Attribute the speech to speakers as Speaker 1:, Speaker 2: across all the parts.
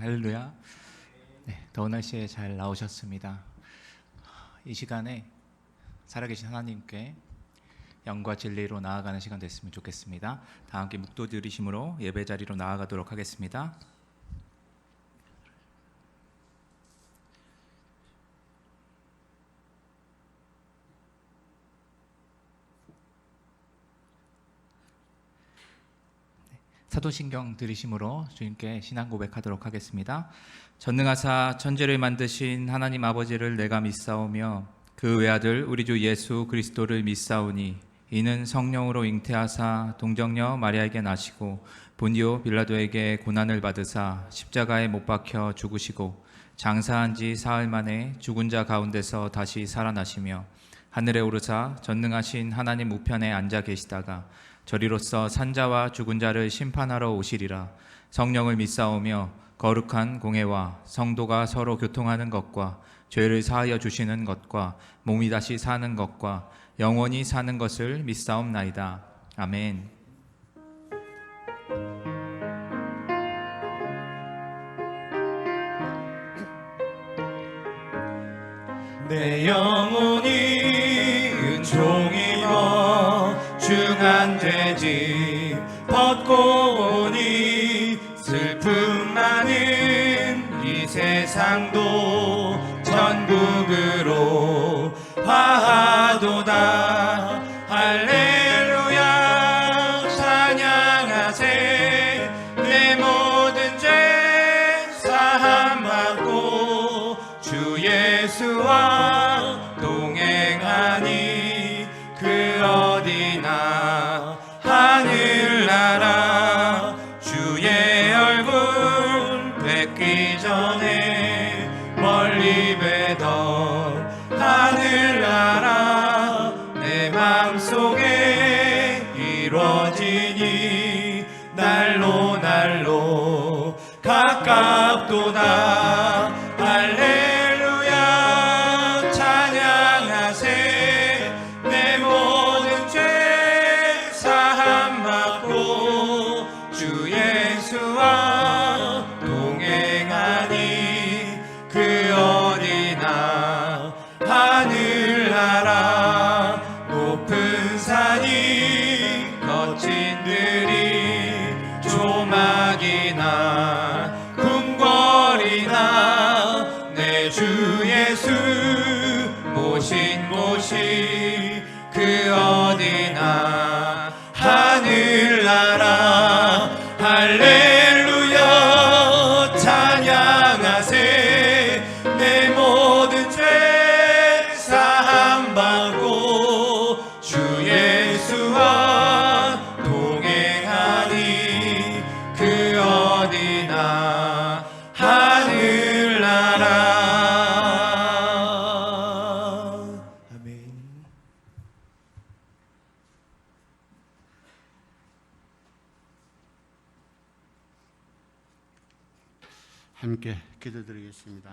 Speaker 1: 할렐루야. 네, 더운 날씨에 잘 나오셨습니다. 이 시간에 살아계신 하나님께 영과 진리로 나아가는 시간 됐으면 좋겠습니다. 다 함께 묵도 들이심으로 예배 자리로 나아가도록 하겠습니다. 사도신경 들으심으로 주님께 신앙 고백하도록 하겠습니다. 전능하사 천지를 만드신 하나님 아버지를 내가 믿사오며 그 외아들 우리 주 예수 그리스도를 믿사오니 이는 성령으로 잉태하사 동정녀 마리아에게 나시고 본디오 빌라도에게 고난을 받으사 십자가에 못 박혀 죽으시고 장사한 지 사흘 만에 죽은 자 가운데서 다시 살아나시며 하늘에 오르사 전능하신 하나님 우편에 앉아 계시다가 저리로서 산자와 죽은 자를 심판하러 오시리라. 성령을 믿사오며 거룩한 공회와 성도가 서로 교통하는 것과 죄를 사하여 주시는 것과 몸이 다시 사는 것과 영원히 사는 것을 믿사옵나이다. 아멘.
Speaker 2: 내 영혼이 은총이 중한 돼지 벗고 오니 슬픔 많은 이 세상도 천국으로 화하도다. 할렐루야 찬양하세. 내 모든 죄 사함받고 주 예수와 동행하니 그 어디나 하늘나라 주의 얼굴 뵙기 전에 멀리 뵈던 하늘나라 내 맘속에 이루어지니 날로 날로 가깝도다. 할렐루야 찬양하세. 내 모든 죄 사함받고 주 예수와 동행하니 그 어디나 하늘나라 높은 산이 거친 들이 조막이나 궁궐이나 내 주 예수 모신 곳이 그 어디나 하늘나라. 할렐루야 찬양하세. 내 모든 죄 사함받고 주 예수와 동행하니 그 어디나 하늘나라. 아멘.
Speaker 3: 함께 기도드리겠습니다.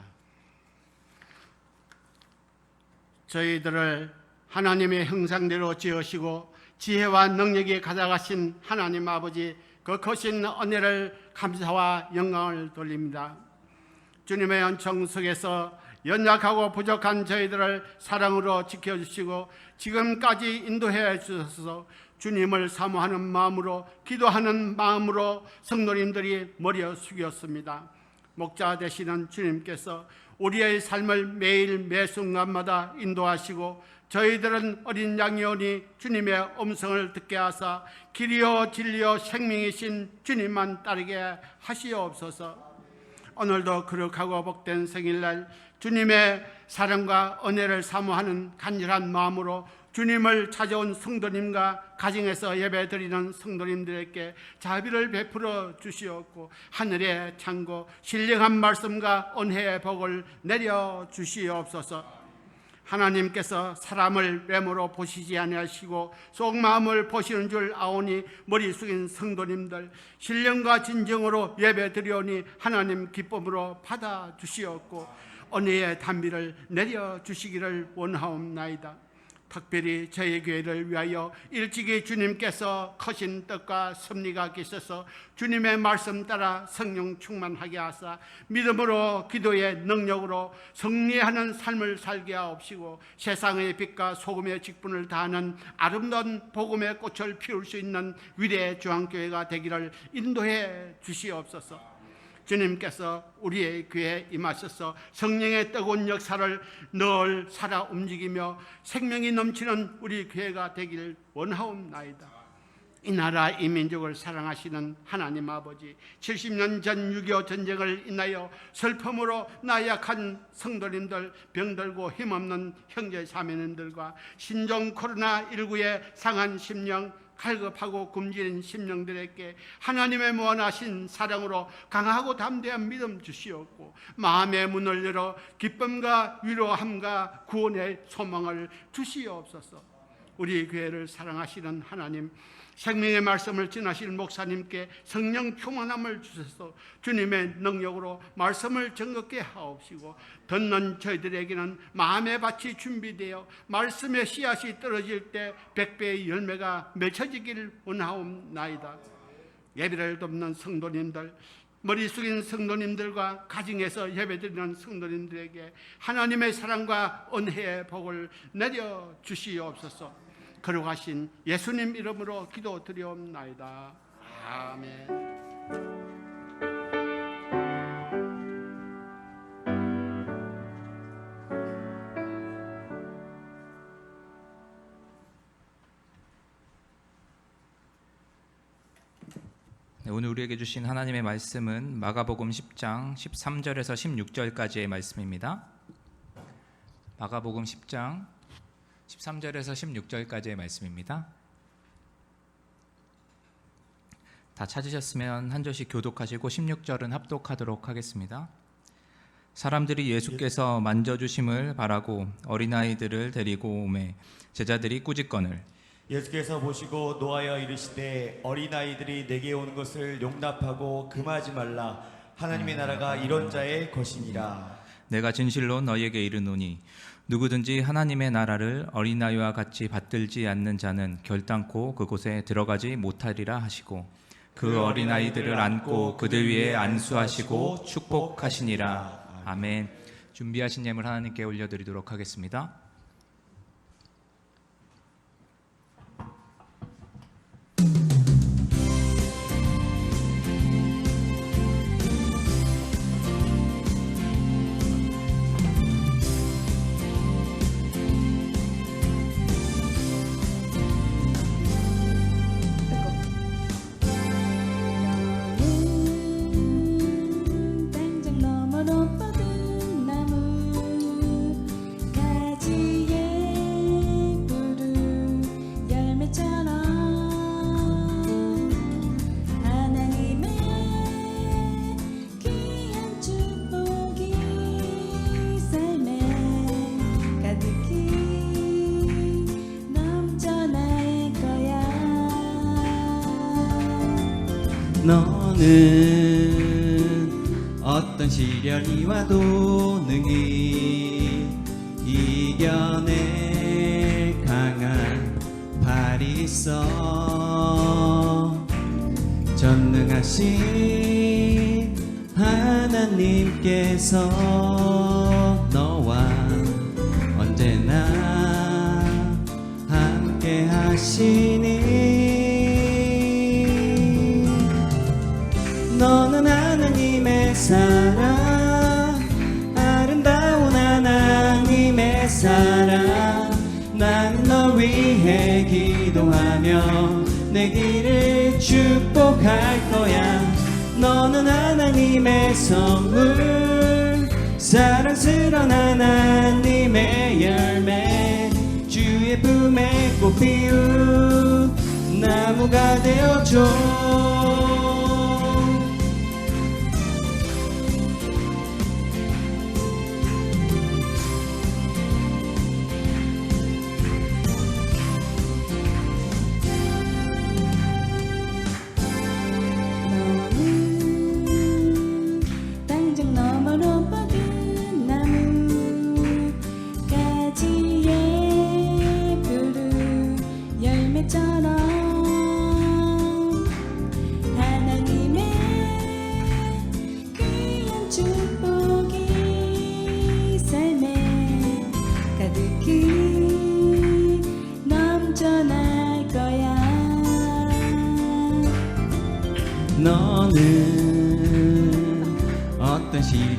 Speaker 3: 저희들을 하나님의 형상대로 지으시고 지혜와 능력이 가져가신 하나님 아버지 그 거신 은혜를 감사와 영광을 돌립니다. 주님의 은총 속에서 연약하고 부족한 저희들을 사랑으로 지켜주시고 지금까지 인도해 주셔서 주님을 사모하는 마음으로 기도하는 마음으로 성도님들이 머리 숙였습니다. 목자 되시는 주님께서 우리의 삶을 매일 매순간마다 인도하시고 저희들은 어린 양이오니 주님의 음성을 듣게 하사 길이요 진리요 생명이신 주님만 따르게 하시옵소서. 오늘도 거룩하고 복된 생일날 주님의 사랑과 은혜를 사모하는 간절한 마음으로 주님을 찾아온 성도님과 가정에서 예배드리는 성도님들에게 자비를 베풀어 주시옵고 하늘의 창고 신령한 말씀과 은혜의 복을 내려 주시옵소서. 하나님께서 사람을 외모로 보시지 아니하시고 속마음을 보시는 줄 아오니 머리 숙인 성도님들 신령과 진정으로 예배드리오니 하나님 기쁨으로 받아 주시옵고 은혜의 단비를 내려 주시기를 원하옵나이다. 특별히 저희 교회를 위하여 일찍이 주님께서 크신 뜻과 섭리가 계셔서 주님의 말씀 따라 성령 충만하게 하사 믿음으로 기도의 능력으로 승리하는 삶을 살게 하옵시고 세상의 빛과 소금의 직분을 다하는 아름다운 복음의 꽃을 피울 수 있는 위대의 중앙교회가 되기를 인도해 주시옵소서. 주님께서 우리의 교회에 임하셔서 성령의 뜨거운 역사를 늘 살아 움직이며 생명이 넘치는 우리 교회가 되기를 원하옵나이다. 이 나라 이 민족을 사랑하시는 하나님 아버지, 70년 전 6.25 전쟁을 인하여 슬픔으로 나약한 성도님들, 병들고 힘없는 형제 자매님들과 신종 코로나19의 상한 심령, 갈급하고 굶주린 심령들에게 하나님의 무한하신 사랑으로 강하고 담대한 믿음 주시옵고 마음의 문을 열어 기쁨과 위로함과 구원의 소망을 주시옵소서. 우리 교회를 사랑하시는 하나님, 생명의 말씀을 전하실 목사님께 성령 충만함을 주셔서 주님의 능력으로 말씀을 정확게 하옵시고 듣는 저희들에게는 마음의 밭이 준비되어 말씀의 씨앗이 떨어질 때 100배의 열매가 맺혀지기를 원하옵나이다. 예배를 돕는 성도님들, 머리 숙인 성도님들과 가정에서 예배드리는 성도님들에게 하나님의 사랑과 은혜의 복을 내려 주시옵소서. 거룩하신 예수님 이름으로 기도드리옵나이다. 아멘.
Speaker 1: 네, 오늘 우리에게 주신 하나님의 말씀은 마가복음 10장 13절에서 16절까지의 말씀입니다. 마가복음 10장 13절에서 16절까지의 말씀입니다. 다 찾으셨으면 한 절씩 교독하시고 16절은 합독하도록 하겠습니다. 사람들이 예수께서 만져주심을 바라고 어린아이들을 데리고 오매 제자들이 꾸짖거늘
Speaker 2: 예수께서 보시고 노하여 이르시되 어린아이들이 내게 오는 것을 용납하고 금하지 말라. 하나님의 나라가 이런 자의 것이니라.
Speaker 1: 내가 진실로 너희에게 이르노니 누구든지 하나님의 나라를 어린아이와 같이 받들지 않는 자는 결단코 그곳에 들어가지 못하리라 하시고 그 어린아이들을 안고 그들 위에 안수하시고 축복하시니라. 아멘. 준비하신 예물 하나님께 올려드리도록 하겠습니다.
Speaker 4: 너는 어떤 시련이 와도 능히 이겨낼 강한 발이 있어. 전능하신 하나님께서 너와 언제나 함께 하시니 너는 하나님의 사랑, 아름다운 하나님의 사랑. 난 너 위해 기도하며 내 길을 축복할 거야. 너는 하나님의 선물, 사랑스러운 하나님의 열매. 주의 품에 꽃 피운 나무가 되어줘.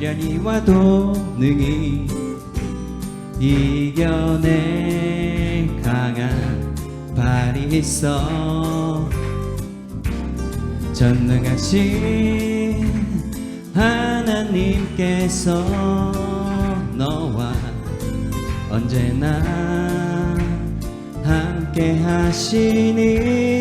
Speaker 4: 미련이 와도 능히 이겨낼 강한 발이 있어. 전능하신 하나님께서 너와 언제나 함께 하시니.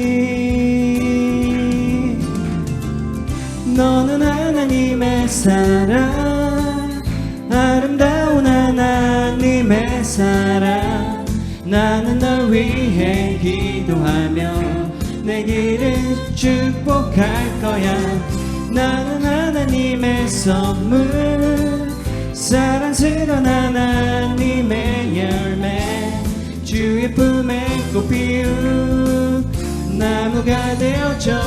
Speaker 4: 너는 하나님의 사랑, 아름다운 하나님의 사랑. 나는 널 위해 기도하며 내 길을 축복할 거야. 나는 하나님의 선물, 사랑스러운 하나님의 열매. 주의 품에 꽃 피운 나무가 되어줘.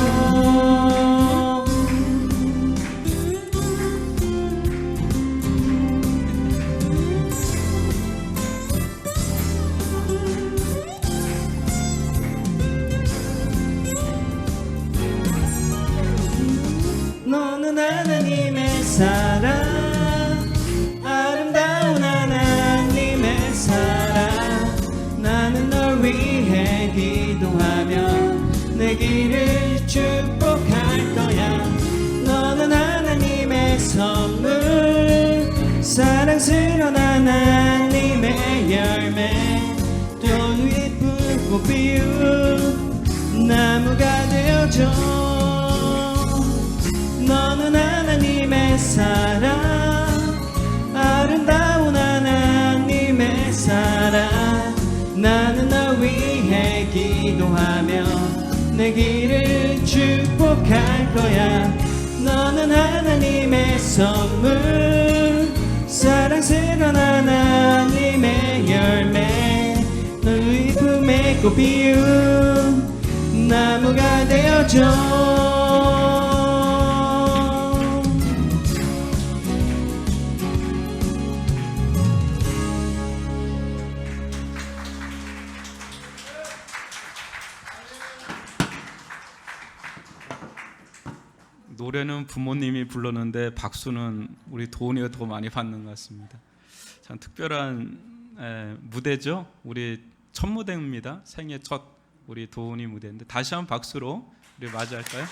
Speaker 4: 너는 하나님의 사랑, 아름다운 하나님의 사랑. 나는 널 위해 기도하며 내 길을 축복할 거야. 너는 하나님의 선물, 사랑스러운 하나님의 열매. 또 예쁜 꽃 피운 나무가 되어줘. 너는 하나님의 사랑, 아름다운 하나님의 사랑. 나는 널 위해 기도하며 내 길을 축복할 거야. 너는 하나님의 선물, 사랑스러운 하나님의 열매. 너의 품에 꽃 피운 나무가 되어줘.
Speaker 5: 노래는 부모님이 불렀는데 박수는 우리 도훈이가 더 많이 받는 것 같습니다. 참 특별한 무대죠. 우리 첫 무대입니다. 생애 첫 우리 도훈이 무대인데 다시 한번 박수로 우리 맞이할까요?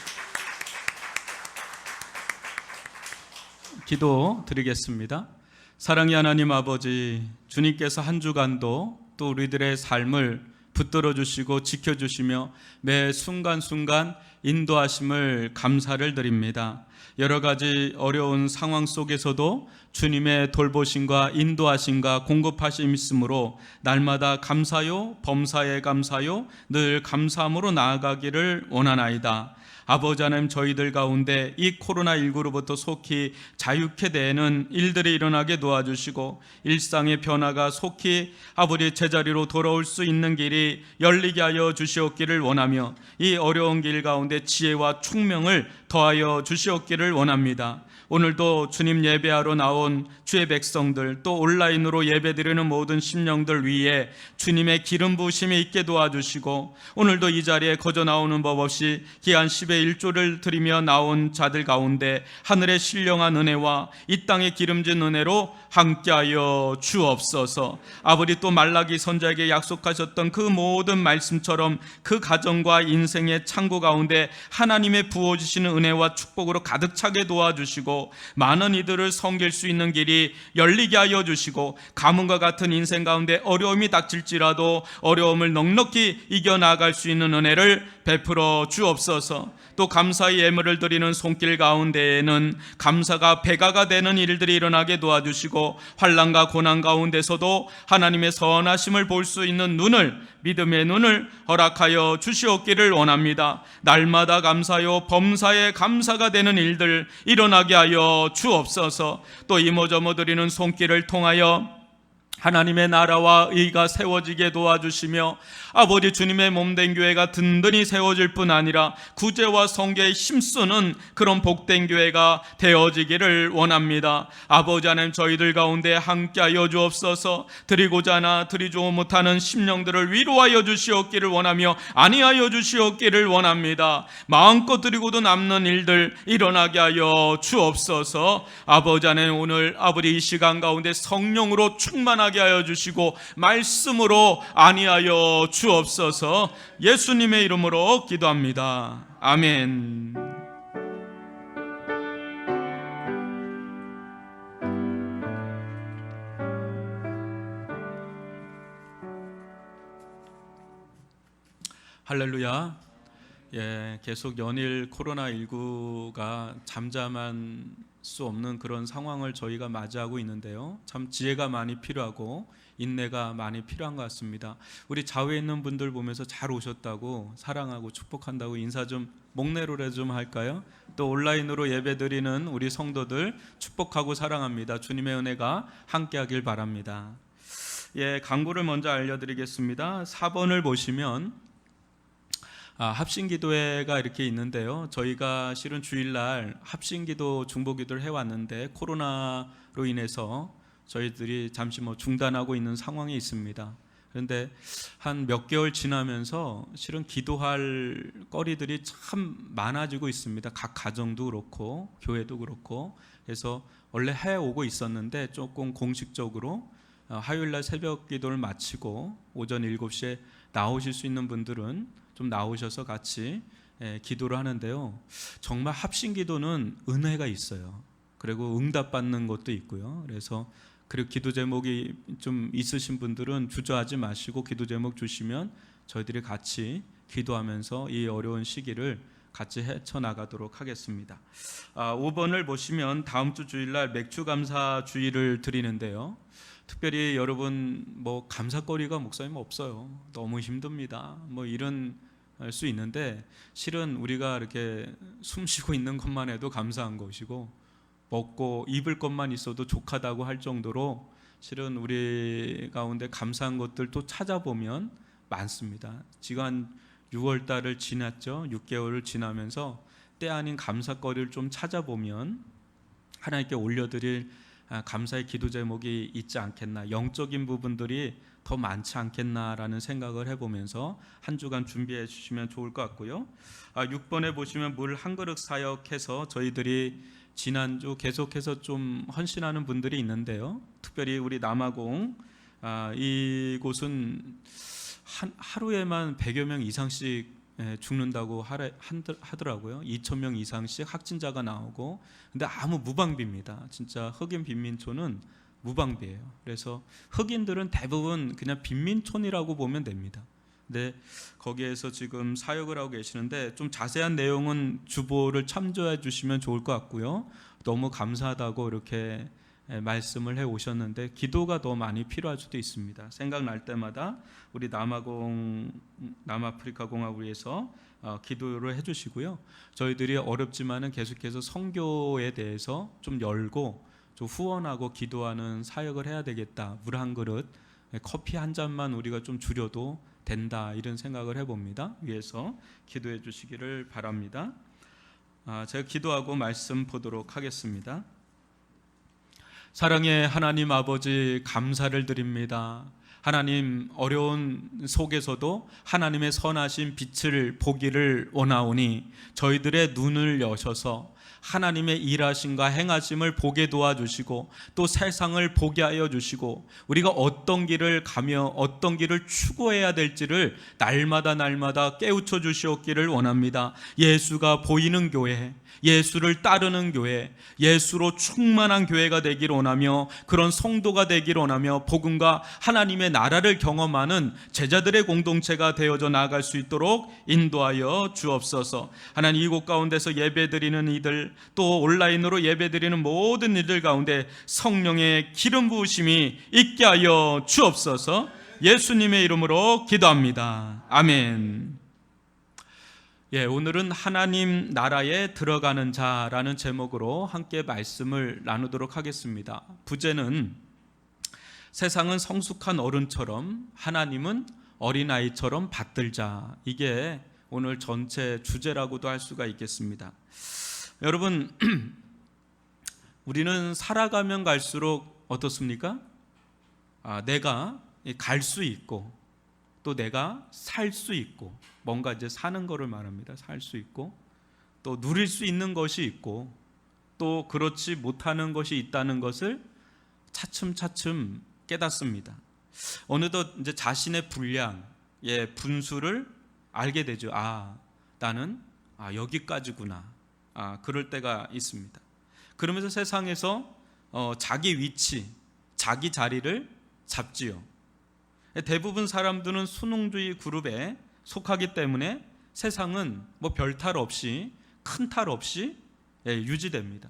Speaker 5: 기도 드리겠습니다. 사랑의 하나님 아버지, 주님께서 한 주간도 또 우리들의 삶을 붙들어 주시고 지켜주시며 매 순간순간 인도하심을 감사를 드립니다. 여러 가지 어려운 상황 속에서도 주님의 돌보심과 인도하심과 공급하심 있으므로 날마다 감사요 범사에 감사요 늘 감사함으로 나아가기를 원하나이다. 아버지 하나님, 저희들 가운데 이 코로나19로부터 속히 자유케 되는 일들이 일어나게 도와주시고 일상의 변화가 속히 아버지 제자리로 돌아올 수 있는 길이 열리게 하여 주시옵기를 원하며 이 어려운 길 가운데 지혜와 총명을 더하여 주시옵기를 원합니다. 오늘도 주님 예배하러 나온 주의 백성들, 또 온라인으로 예배드리는 모든 심령들 위에 주님의 기름 부으심이 있게 도와주시고 오늘도 이 자리에 거저 나오는 법 없이 귀한 10의 1조를 드리며 나온 자들 가운데 하늘의 신령한 은혜와 이 땅의 기름진 은혜로 함께하여 주옵소서. 아버지, 또 말라기 선자에게 약속하셨던 그 모든 말씀처럼 그 가정과 인생의 창고 가운데 하나님의 부어주시는 은혜와 축복으로 가득 차게 도와주시고 많은 이들을 섬길 수 있는 길이 열리게 하여 주시고 가뭄과 같은 인생 가운데 어려움이 닥칠지라도 어려움을 넉넉히 이겨나갈 수 있는 은혜를 베풀어 주옵소서. 또 감사의 예물을 드리는 손길 가운데에는 감사가 배가가 되는 일들이 일어나게 도와주시고 환난과 고난 가운데서도 하나님의 선하심을 볼 수 있는 눈을, 믿음의 눈을 허락하여 주시옵기를 원합니다. 날마다 감사요 범사에 감사가 되는 일들 일어나게 하여 주옵소서. 또 이모저모 드리는 손길을 통하여 하나님의 나라와 의가 세워지게 도와주시며 아버지 주님의 몸된 교회가 든든히 세워질 뿐 아니라 구제와 성교에 힘쓰는 그런 복된 교회가 되어지기를 원합니다. 아버지 하나님, 저희들 가운데 함께하여 주옵소서. 드리고자 하나 드리지 못하는 심령들을 위로하여 주시옵기를 원하며 안위하여 주시옵기를 원합니다. 마음껏 드리고도 남는 일들 일어나게 하여 주옵소서. 아버지 하나님, 오늘 아버지 이 시간 가운데 성령으로 충만하게 하여 주시고 말씀으로 안위하여 주옵소서. 예수님의 이름으로 기도합니다. 아멘. 할렐루야. 계속 연일 코로나19가 잠잠할 수 없는 그런 상황을 저희가 맞이하고 있는데요. 참 지혜가 많이 필요하고 인내가 많이 필요한 것 같습니다. 우리 좌우에 있는 분들 보면서 잘 오셨다고, 사랑하고 축복한다고 인사 좀, 목례로라도 좀 할까요? 또 온라인으로 예배드리는 우리 성도들 축복하고 사랑합니다. 주님의 은혜가 함께하길 바랍니다. 강구를 먼저 알려드리겠습니다. 4번을 보시면 합심기도회가 이렇게 있는데요. 저희가 실은 주일날 합심기도 중보기도를 해왔는데 코로나로 인해서 저희들이 잠시 중단하고 있는 상황에 있습니다. 그런데 한 몇 개월 지나면서 실은 기도할 거리들이 참 많아지고 있습니다. 각 가정도 그렇고 교회도 그렇고. 그래서 원래 해오고 있었는데 조금 공식적으로 화요일날 새벽 기도를 마치고 오전 7시에 나오실 수 있는 분들은 좀 나오셔서 같이 기도를 하는데요. 정말 합심기도는 은혜가 있어요. 그리고 응답받는 것도 있고요. 그리고 기도 제목이 좀 있으신 분들은 주저하지 마시고 기도 제목 주시면 저희들이 같이 기도하면서 이 어려운 시기를 같이 헤쳐나가도록 하겠습니다. 5번을 보시면 다음 주 주일날 맥주 감사 주일을 드리는데요. 특별히 여러분 감사거리가 목사님 없어요. 너무 힘듭니다. 이런 수 있는데 실은 우리가 이렇게 숨 쉬고 있는 것만 해도 감사한 것이고 먹고 입을 것만 있어도 족하다고 할 정도로 실은 우리 가운데 감사한 것들 또 찾아보면 많습니다. 지금 한 6월 달을 지났죠. 6개월을 지나면서 때 아닌 감사거리를 좀 찾아보면 하나님께 올려드릴 감사의 기도 제목이 있지 않겠나, 영적인 부분들이 더 많지 않겠나라는 생각을 해보면서 한 주간 준비해 주시면 좋을 것 같고요. 6번에 보시면 물 한 그릇 사역해서 저희들이 지난주 계속해서 좀 헌신하는 분들이 있는데요. 특별히 우리 남아공 이곳은 하루에만 100여 명 이상씩 죽는다고 하더라고요. 2,000명 이상씩 확진자가 나오고, 근데 아무 무방비입니다. 진짜 흑인 빈민촌은 무방비예요. 그래서 흑인들은 대부분 그냥 빈민촌이라고 보면 됩니다. 근데 거기에서 지금 사역을 하고 계시는데 좀 자세한 내용은 주보를 참조해 주시면 좋을 것 같고요. 너무 감사하다고 이렇게 말씀을 해 오셨는데 기도가 더 많이 필요할 수도 있습니다. 생각날 때마다 우리 남아프리카 공화국을 위해서 기도를 해주시고요. 저희들이 어렵지만은 계속해서 선교에 대해서 좀 열고 좀 후원하고 기도하는 사역을 해야 되겠다. 물 한 그릇, 커피 한 잔만 우리가 좀 줄여도 된다, 이런 생각을 해봅니다. 위해서 기도해 주시기를 바랍니다. 제가 기도하고 말씀 보도록 하겠습니다. 사랑의 하나님 아버지, 감사를 드립니다. 하나님, 어려운 속에서도 하나님의 선하신 빛을 보기를 원하오니 저희들의 눈을 여셔서 하나님의 일하심과 행하심을 보게 도와주시고 또 세상을 보게 하여 주시고 우리가 어떤 길을 가며 어떤 길을 추구해야 될지를 날마다 깨우쳐 주시옵기를 원합니다. 예수가 보이는 교회, 예수를 따르는 교회, 예수로 충만한 교회가 되기를 원하며 그런 성도가 되기를 원하며 복음과 하나님의 나라를 경험하는 제자들의 공동체가 되어져 나아갈 수 있도록 인도하여 주옵소서. 하나님, 이곳 가운데서 예배드리는 이들, 또 온라인으로 예배드리는 모든 이들 가운데 성령의 기름 부으심이 있게 하여 주옵소서. 예수님의 이름으로 기도합니다. 아멘. 오늘은 하나님 나라에 들어가는 자라는 제목으로 함께 말씀을 나누도록 하겠습니다. 부제는 세상은 성숙한 어른처럼 하나님은 어린아이처럼 받들자. 이게 오늘 전체 주제라고도 할 수가 있겠습니다. 여러분, 우리는 살아가면 갈수록 어떻습니까? 내가 갈 수 있고 또 내가 살 수 있고, 뭔가 이제 사는 거를 말합니다. 살 수 있고 또 누릴 수 있는 것이 있고 또 그렇지 못하는 것이 있다는 것을 차츰차츰 깨닫습니다. 어느덧 이제 자신의 분량의 분수를 알게 되죠. 나는 여기까지구나. 그럴 때가 있습니다. 그러면서 세상에서 자기 위치, 자기 자리를 잡지요. 대부분 사람들은 순응주의 그룹에 속하기 때문에 세상은 뭐 별 탈 없이, 큰 탈 없이 유지됩니다.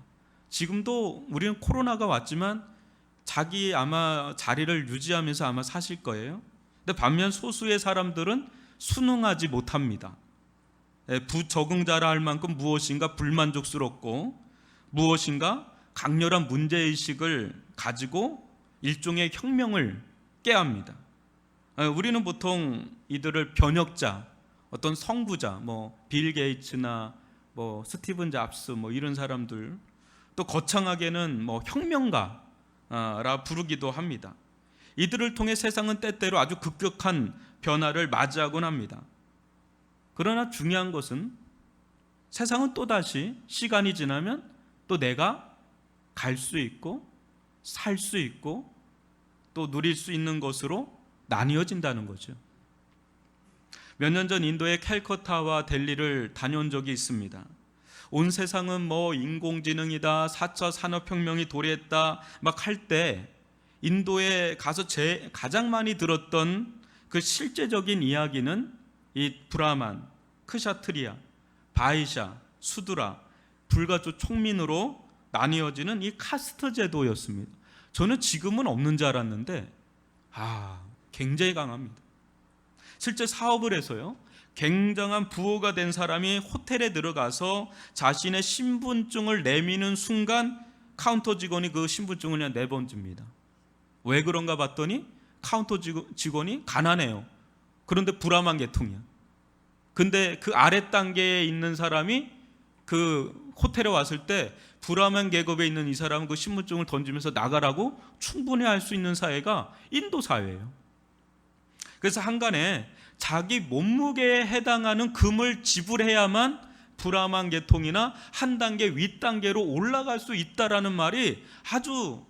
Speaker 5: 지금도 우리는 코로나가 왔지만 자기 아마 자리를 유지하면서 아마 사실 거예요. 근데 반면 소수의 사람들은 순응하지 못합니다. 부적응자라 할 만큼 무엇인가 불만족스럽고 무엇인가 강렬한 문제의식을 가지고 일종의 혁명을 깨합니다. 우리는 보통 이들을 변혁자, 어떤 성부자, 빌 게이츠나 스티븐 잡스 이런 사람들, 또 거창하게는 혁명가라 부르기도 합니다. 이들을 통해 세상은 때때로 아주 급격한 변화를 맞이하곤 합니다. 그러나 중요한 것은 세상은 또다시 시간이 지나면 또 내가 갈 수 있고 살 수 있고 또 누릴 수 있는 것으로 나뉘어진다는 거죠. 몇 년 전 인도의 캘커타와 델리를 다녀온 적이 있습니다. 온 세상은 인공지능이다, 4차 산업혁명이 도래했다 막 할 때 인도에 가서 가장 많이 들었던 그 실제적인 이야기는 이 브라만, 크샤트리아, 바이샤, 수드라, 불가조 총민으로 나뉘어지는 이 카스트 제도였습니다. 저는 지금은 없는 줄 알았는데 굉장히 강합니다. 실제 사업을 해서요, 굉장한 부호가 된 사람이 호텔에 들어가서 자신의 신분증을 내미는 순간 카운터 직원이 그 신분증을 그냥 내던집니다. 왜 그런가 봤더니 카운터 직원이 가난해요. 그런데 불암한 계통이야. 근데 그 아래 단계에 있는 사람이 그 호텔에 왔을 때 불암한 계급에 있는 이 사람은 그 신분증을 던지면서 나가라고 충분히 할 수 있는 사회가 인도 사회예요. 그래서 한간에 자기 몸무게에 해당하는 금을 지불해야만 불암한 계통이나 한 단계 윗단계로 올라갈 수 있다라는 말이 아주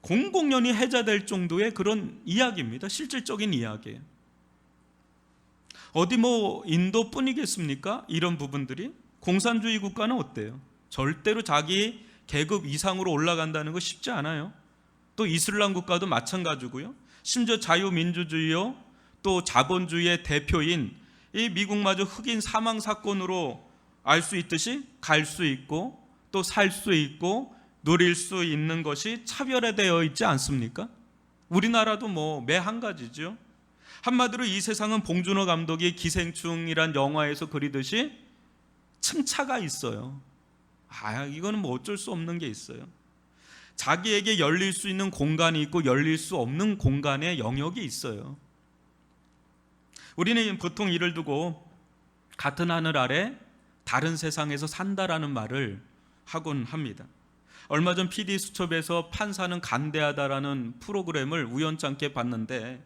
Speaker 5: 공공연히 해자될 정도의 그런 이야기입니다. 실질적인 이야기예요. 어디 인도뿐이겠습니까? 이런 부분들이. 공산주의 국가는 어때요? 절대로 자기 계급 이상으로 올라간다는 거 쉽지 않아요. 또 이슬람 국가도 마찬가지고요. 심지어 자유민주주의요, 또 자본주의의 대표인 이 미국마저 흑인 사망 사건으로 알 수 있듯이 갈 수 있고 또 살 수 있고 누릴 수 있는 것이 차별화되어 있지 않습니까? 우리나라도 매 한 가지죠. 한마디로 이 세상은 봉준호 감독이 기생충이란 영화에서 그리듯이 층차가 있어요. 이거는 어쩔 수 없는 게 있어요. 자기에게 열릴 수 있는 공간이 있고 열릴 수 없는 공간의 영역이 있어요. 우리는 보통 이를 두고 같은 하늘 아래 다른 세상에서 산다라는 말을 하곤 합니다. 얼마 전 PD수첩에서 판사는 간대하다라는 프로그램을 우연찮게 봤는데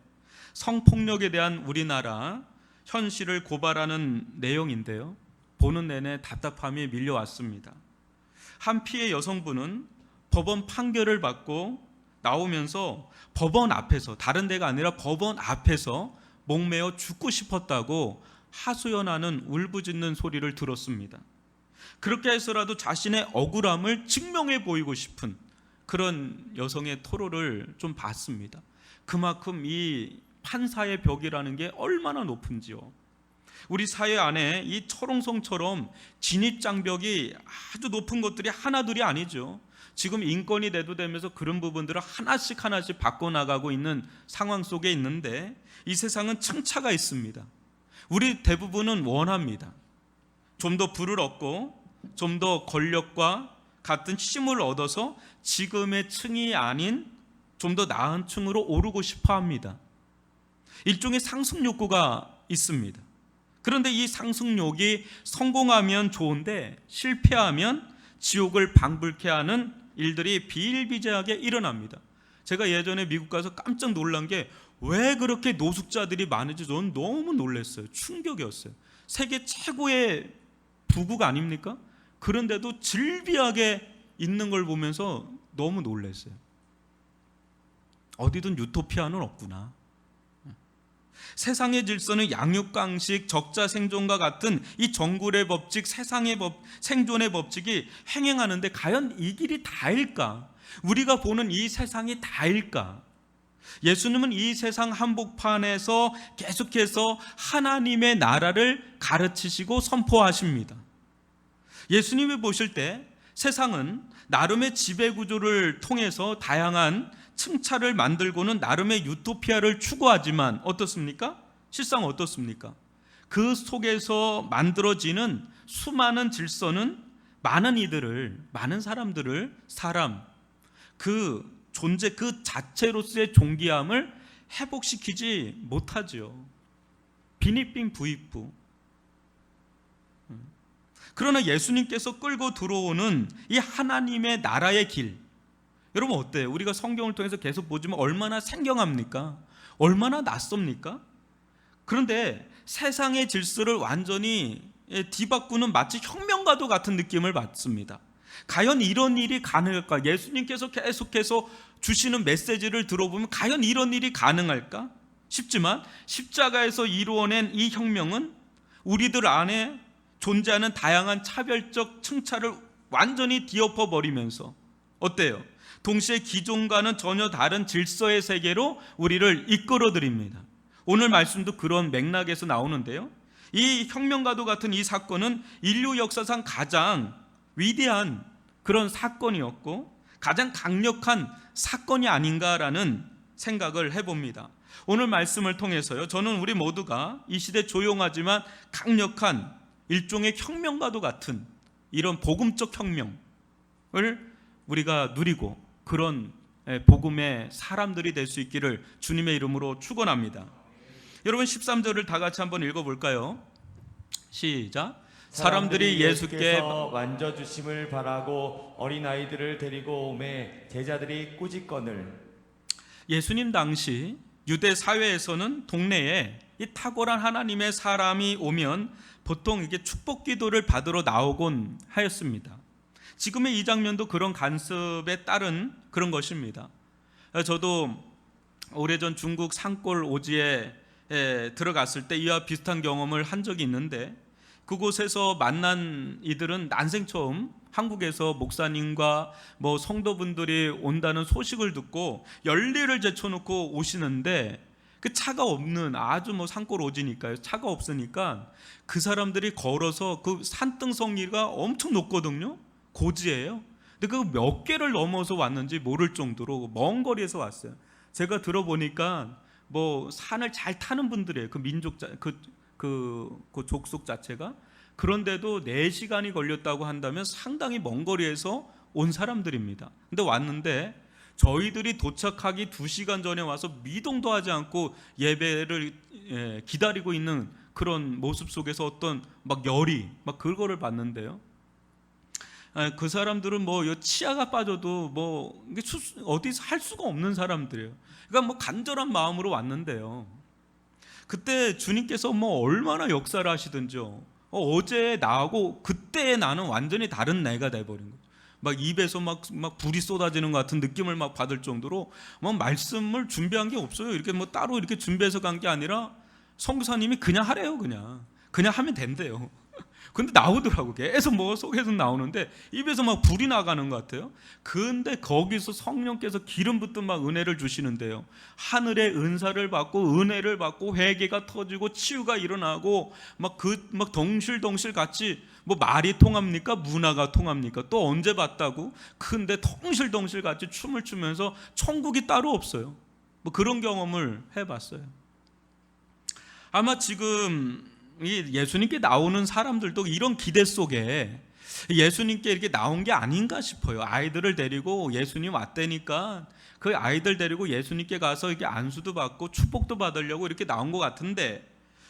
Speaker 5: 성폭력에 대한 우리나라 현실을 고발하는 내용인데요. 보는 내내 답답함이 밀려왔습니다. 한 피해 여성분은 법원 판결을 받고 나오면서 법원 앞에서, 다른 데가 아니라 법원 앞에서 목매어 죽고 싶었다고 하소연하는 울부짖는 소리를 들었습니다. 그렇게 해서라도 자신의 억울함을 증명해 보이고 싶은 그런 여성의 토로를 좀 봤습니다. 그만큼 이 판사의 벽이라는 게 얼마나 높은지요. 우리 사회 안에 이 철옹성처럼 진입장벽이 아주 높은 것들이 하나둘이 아니죠. 지금 인권이 대두되면서 그런 부분들을 하나씩 바꿔나가고 있는 상황 속에 있는데 이 세상은 층차가 있습니다. 우리 대부분은 원합니다. 좀 더 부를 얻고 좀 더 권력과 같은 힘을 얻어서 지금의 층이 아닌 좀 더 나은 층으로 오르고 싶어 합니다. 일종의 상승 욕구가 있습니다. 그런데 이 상승욕이 성공하면 좋은데 실패하면 지옥을 방불케 하는 일들이 비일비재하게 일어납니다. 제가 예전에 미국 가서 깜짝 놀란 게 왜 그렇게 노숙자들이 많은지 저는 너무 놀랐어요. 충격이었어요. 세계 최고의 부국 아닙니까? 그런데도 질비하게 있는 걸 보면서 너무 놀랐어요. 어디든 유토피아는 없구나. 세상의 질서는 양육강식, 적자생존과 같은 이 정굴의 법칙, 세상의 생존의 법칙이 행행하는데 과연 이 길이 다일까? 우리가 보는 이 세상이 다일까? 예수님은 이 세상 한복판에서 계속해서 하나님의 나라를 가르치시고 선포하십니다. 예수님이 보실 때 세상은 나름의 지배구조를 통해서 다양한 층차를 만들고는 나름의 유토피아를 추구하지만 어떻습니까? 실상 어떻습니까? 그 속에서 만들어지는 수많은 질서는 많은 사람들을 그 존재 그 자체로서의 존귀함을 회복시키지 못하지요. 비니빙 부익부. 그러나 예수님께서 끌고 들어오는 이 하나님의 나라의 길, 여러분 어때요? 우리가 성경을 통해서 계속 보지만 얼마나 생경합니까? 얼마나 낯섭니까? 그런데 세상의 질서를 완전히 뒤바꾸는 마치 혁명가도 같은 느낌을 받습니다. 과연 이런 일이 가능할까? 예수님께서 계속해서 주시는 메시지를 들어보면 과연 이런 일이 가능할까 싶지만 십자가에서 이루어낸 이 혁명은 우리들 안에 존재하는 다양한 차별적 층차를 완전히 뒤엎어 버리면서 어때요? 동시에 기존과는 전혀 다른 질서의 세계로 우리를 이끌어 드립니다. 오늘 말씀도 그런 맥락에서 나오는데요. 이 혁명과도 같은 이 사건은 인류 역사상 가장 위대한 그런 사건이었고 가장 강력한 사건이 아닌가라는 생각을 해봅니다. 오늘 말씀을 통해서요, 저는 우리 모두가 이 시대 조용하지만 강력한 일종의 혁명과도 같은 이런 복음적 혁명을 우리가 누리고 그런 복음의 사람들이 될 수 있기를 주님의 이름으로 축원합니다. 여러분 13절을 다 같이 한번 읽어볼까요? 시작. 사람들이 예수께
Speaker 2: 만져주심을 바라고 어린아이들을 데리고 오매 제자들이 꾸짖거늘.
Speaker 5: 예수님 당시 유대 사회에서는 동네에 이 탁월한 하나님의 사람이 오면 보통 이게 축복 기도를 받으러 나오곤 하였습니다. 지금의 이 장면도 그런 관습에 따른 그런 것입니다. 저도 오래전 중국 산골 오지에 들어갔을 때 이와 비슷한 경험을 한 적이 있는데 그곳에서 만난 이들은 난생 처음 한국에서 목사님과 성도분들이 온다는 소식을 듣고 열례를 제쳐놓고 오시는데 그 차가 없는 아주 산골 오지니까요. 차가 없으니까 그 사람들이 걸어서 그 산등성리가 엄청 높거든요. 고지예요. 근데 그 몇 개를 넘어서 왔는지 모를 정도로 먼 거리에서 왔어요. 제가 들어보니까 산을 잘 타는 분들이에요. 그 민족 그 족속 자체가. 그런데도 4시간이 걸렸다고 한다면 상당히 먼 거리에서 온 사람들입니다. 근데 왔는데 저희들이 도착하기 2시간 전에 와서 미동도 하지 않고 예배를 기다리고 있는 그런 모습 속에서 어떤 열이 그거를 봤는데요. 그 사람들은 치아가 빠져도 어디서 할 수가 없는 사람들이에요. 그러니까 간절한 마음으로 왔는데요. 그때 주님께서 얼마나 역사를 하시든지요. 어제 나하고 그때의 나는 완전히 다른 내가 돼버린 거예요. 입에서 불이 쏟아지는 것 같은 느낌을 받을 정도로 말씀을 준비한 게 없어요. 이렇게 따로 이렇게 준비해서 간 게 아니라 선교사님이 그냥 하래요. 그냥 하면 된대요. 근데 나오더라고. 계속 속에서 나오는데 입에서 불이 나가는 것 같아요. 근데 거기서 성령께서 기름 붓듯 은혜를 주시는데요. 하늘의 은사를 받고 은혜를 받고 회개가 터지고 치유가 일어나고 덩실덩실 같이 말이 통합니까? 문화가 통합니까? 또 언제 봤다고? 근데 덩실덩실 같이 춤을 추면서 천국이 따로 없어요. 그런 경험을 해봤어요. 아마 지금 예수님께 나오는 사람들도 이런 기대 속에 예수님께 이렇게 나온 게 아닌가 싶어요. 아이들을 데리고 예수님 왔다니까 그 아이들 데리고 예수님께 가서 이렇게 안수도 받고 축복도 받으려고 이렇게 나온 것 같은데,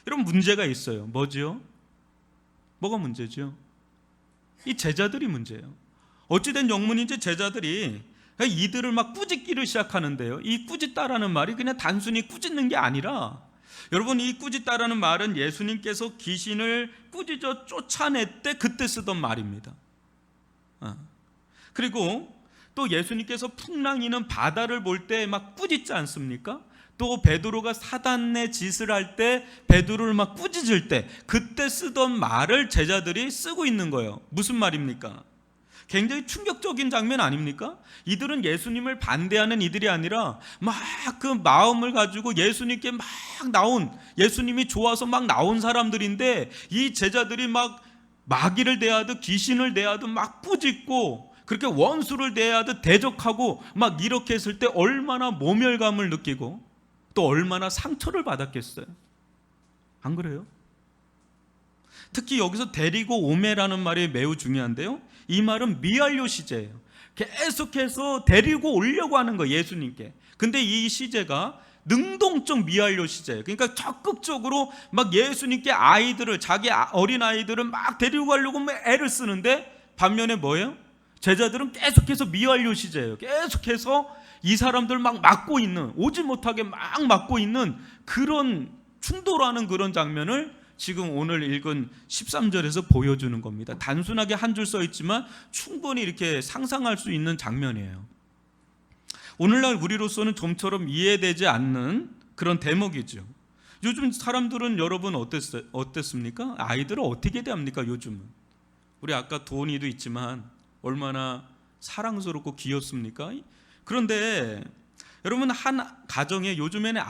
Speaker 5: 이런 문제가 있어요. 뭐지요? 뭐가 문제죠? 이 제자들이 문제예요. 어찌된 영문인지 제자들이 이들을 막 꾸짖기를 시작하는데요. 이 꾸짖다라는 말이 그냥 단순히 꾸짖는 게 아니라, 여러분, 이 꾸짖다라는 말은 예수님께서 귀신을 꾸짖어 쫓아냈대 그때 쓰던 말입니다. 그리고 또 예수님께서 풍랑이는 바다를 볼 때 막 꾸짖지 않습니까? 또 베드로가 사단의 짓을 할 때 베드로를 막 꾸짖을 때 그때 쓰던 말을 제자들이 쓰고 있는 거예요. 무슨 말입니까? 굉장히 충격적인 장면 아닙니까? 이들은 예수님을 반대하는 이들이 아니라 막 그 마음을 가지고 예수님께 막 나온, 예수님이 좋아서 막 나온 사람들인데, 이 제자들이 막 마귀를 대하듯 귀신을 대하듯 막 꾸짖고 그렇게 원수를 대하듯 대적하고 막 이렇게 했을 때 얼마나 모멸감을 느끼고 또 얼마나 상처를 받았겠어요. 안 그래요? 특히 여기서 데리고 오매라는 말이 매우 중요한데요, 이 말은 미완료 시제예요. 계속해서 데리고 오려고 하는 거예요, 예수님께. 근데 이 시제가 능동적 미완료 시제예요. 그러니까 적극적으로 막 예수님께 아이들을, 자기 어린 아이들을 막 데리고 가려고 막 애를 쓰는데, 반면에 뭐예요? 제자들은 계속해서 미완료 시제예요. 계속해서 이 사람들 막 막고 있는, 오지 못하게 막 막고 있는 그런 충돌하는 그런 장면을 지금 오늘 읽은 13절에서 보여주는 겁니다. 단순하게 한 줄 써 있지만 충분히 이렇게 상상할 수 있는 장면이에요. 오늘날 우리로서는 좀처럼 이해되지 않는 그런 대목이죠. 요즘 사람들은, 여러분 어땠습니까? 아이들을 어떻게 대합니까? 요즘은 우리 아까 도니도 있지만 얼마나 사랑스럽고 귀엽습니까? 그런데 여러분, 한 가정에 요즘에는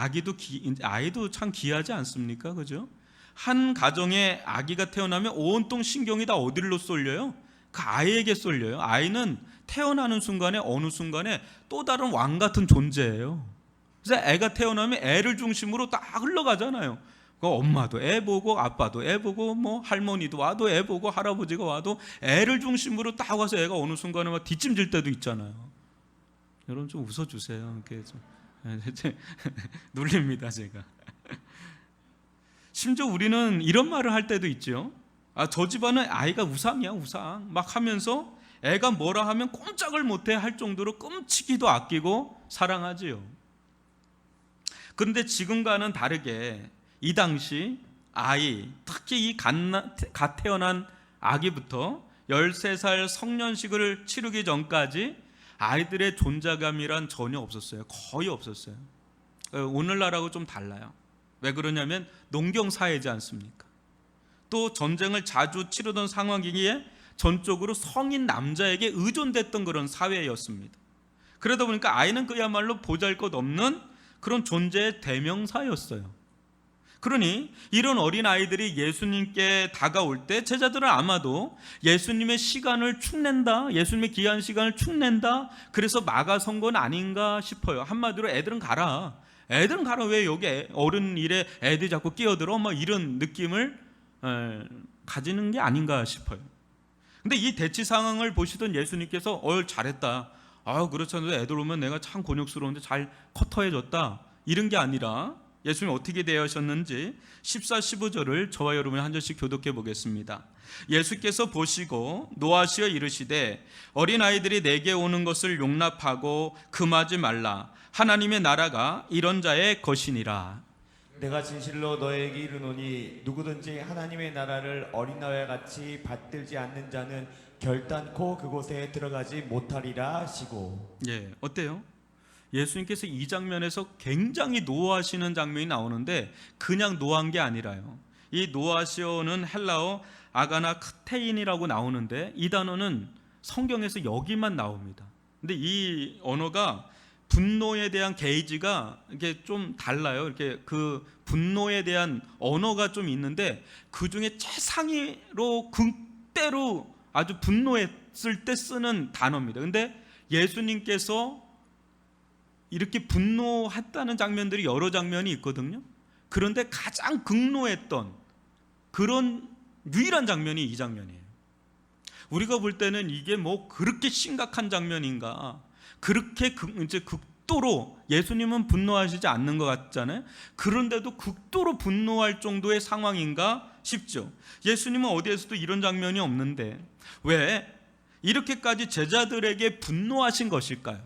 Speaker 5: 아이도 참 귀하지 않습니까? 그죠? 한 가정에 아기가 태어나면 온통 신경이 다 어디로 쏠려요? 그 아이에게 쏠려요. 아이는 태어나는 순간에, 어느 순간에 또 다른 왕 같은 존재예요. 그래서 애가 태어나면 애를 중심으로 딱 흘러가잖아요. 그 엄마도 애 보고, 아빠도 애 보고, 뭐 할머니도 와도 애 보고, 할아버지가 와도 애를 중심으로 딱 와서 애가 어느 순간에 막 뒷짐질 때도 있잖아요. 여러분 좀 웃어주세요. 이렇게 좀 놀립니다, 제가. 심지어 우리는 이런 말을 할 때도 있죠. 저 집안은 아이가 우상이야, 우상. 막 하면서 애가 뭐라 하면 꼼짝을 못해 할 정도로 끔찍이도 아끼고 사랑하지요. 그런데 지금과는 다르게 이 당시 아이, 특히 이 갓 태어난 아기부터 13살 성년식을 치르기 전까지 아이들의 존재감이란 전혀 없었어요. 거의 없었어요. 오늘날하고 좀 달라요. 왜 그러냐면 농경사회지 않습니까? 또 전쟁을 자주 치르던 상황이기에 전적으로 성인 남자에게 의존됐던 그런 사회였습니다. 그러다 보니까 아이는 그야말로 보잘것없는 그런 존재의 대명사였어요. 그러니 이런 어린 아이들이 예수님께 다가올 때 제자들은 아마도 예수님의 시간을 축낸다, 예수님의 귀한 시간을 축낸다, 그래서 막아선 건 아닌가 싶어요. 한마디로 애들은 가라, 왜 여기 어른 일에 애들이 자꾸 끼어들어, 막 이런 느낌을 가지는 게 아닌가 싶어요. 근데 이 대치 상황을 보시던 예수님께서 잘했다, 그렇잖아요, 애들 오면 내가 참 곤욕스러운데 잘 커터해줬다, 이런 게 아니라 예수님이 어떻게 대하셨는지 14, 15절을 저와 여러분이 한 절씩 교독해 보겠습니다. 예수께서 보시고 노하시어 이르시되 어린아이들이 내게 오는 것을 용납하고 금하지 말라. 하나님의 나라가 이런 자의 것이니라.
Speaker 2: 내가 진실로 너에게 이르노니 누구든지 하나님의 나라를 어린아이와 같이 받들지 않는 자는 결단코 그곳에 들어가지 못하리라 하시고.
Speaker 5: 어때요? 예수님께서 이 장면에서 굉장히 노하시는 장면이 나오는데 그냥 노한 게 아니라요. 이 노하시오는 헬라어 아가나 크테인이라고 나오는데 이 단어는 성경에서 여기만 나옵니다. 근데 이 언어가 분노에 대한 게이지가 이게 좀 달라요. 이렇게 그 분노에 대한 언어가 좀 있는데 그 중에 최상위로 극대로 아주 분노했을 때 쓰는 단어입니다. 근데 예수님께서 이렇게 분노했다는 장면들이 여러 장면이 있거든요. 그런데 가장 극노했던 그런 유일한 장면이 이 장면이에요. 우리가 볼 때는 이게 뭐 그렇게 심각한 장면인가, 그렇게 이제 극도로, 예수님은 분노하시지 않는 것 같잖아요. 그런데도 극도로 분노할 정도의 상황인가 싶죠. 예수님은 어디에서도 이런 장면이 없는데 왜 이렇게까지 제자들에게 분노하신 것일까요?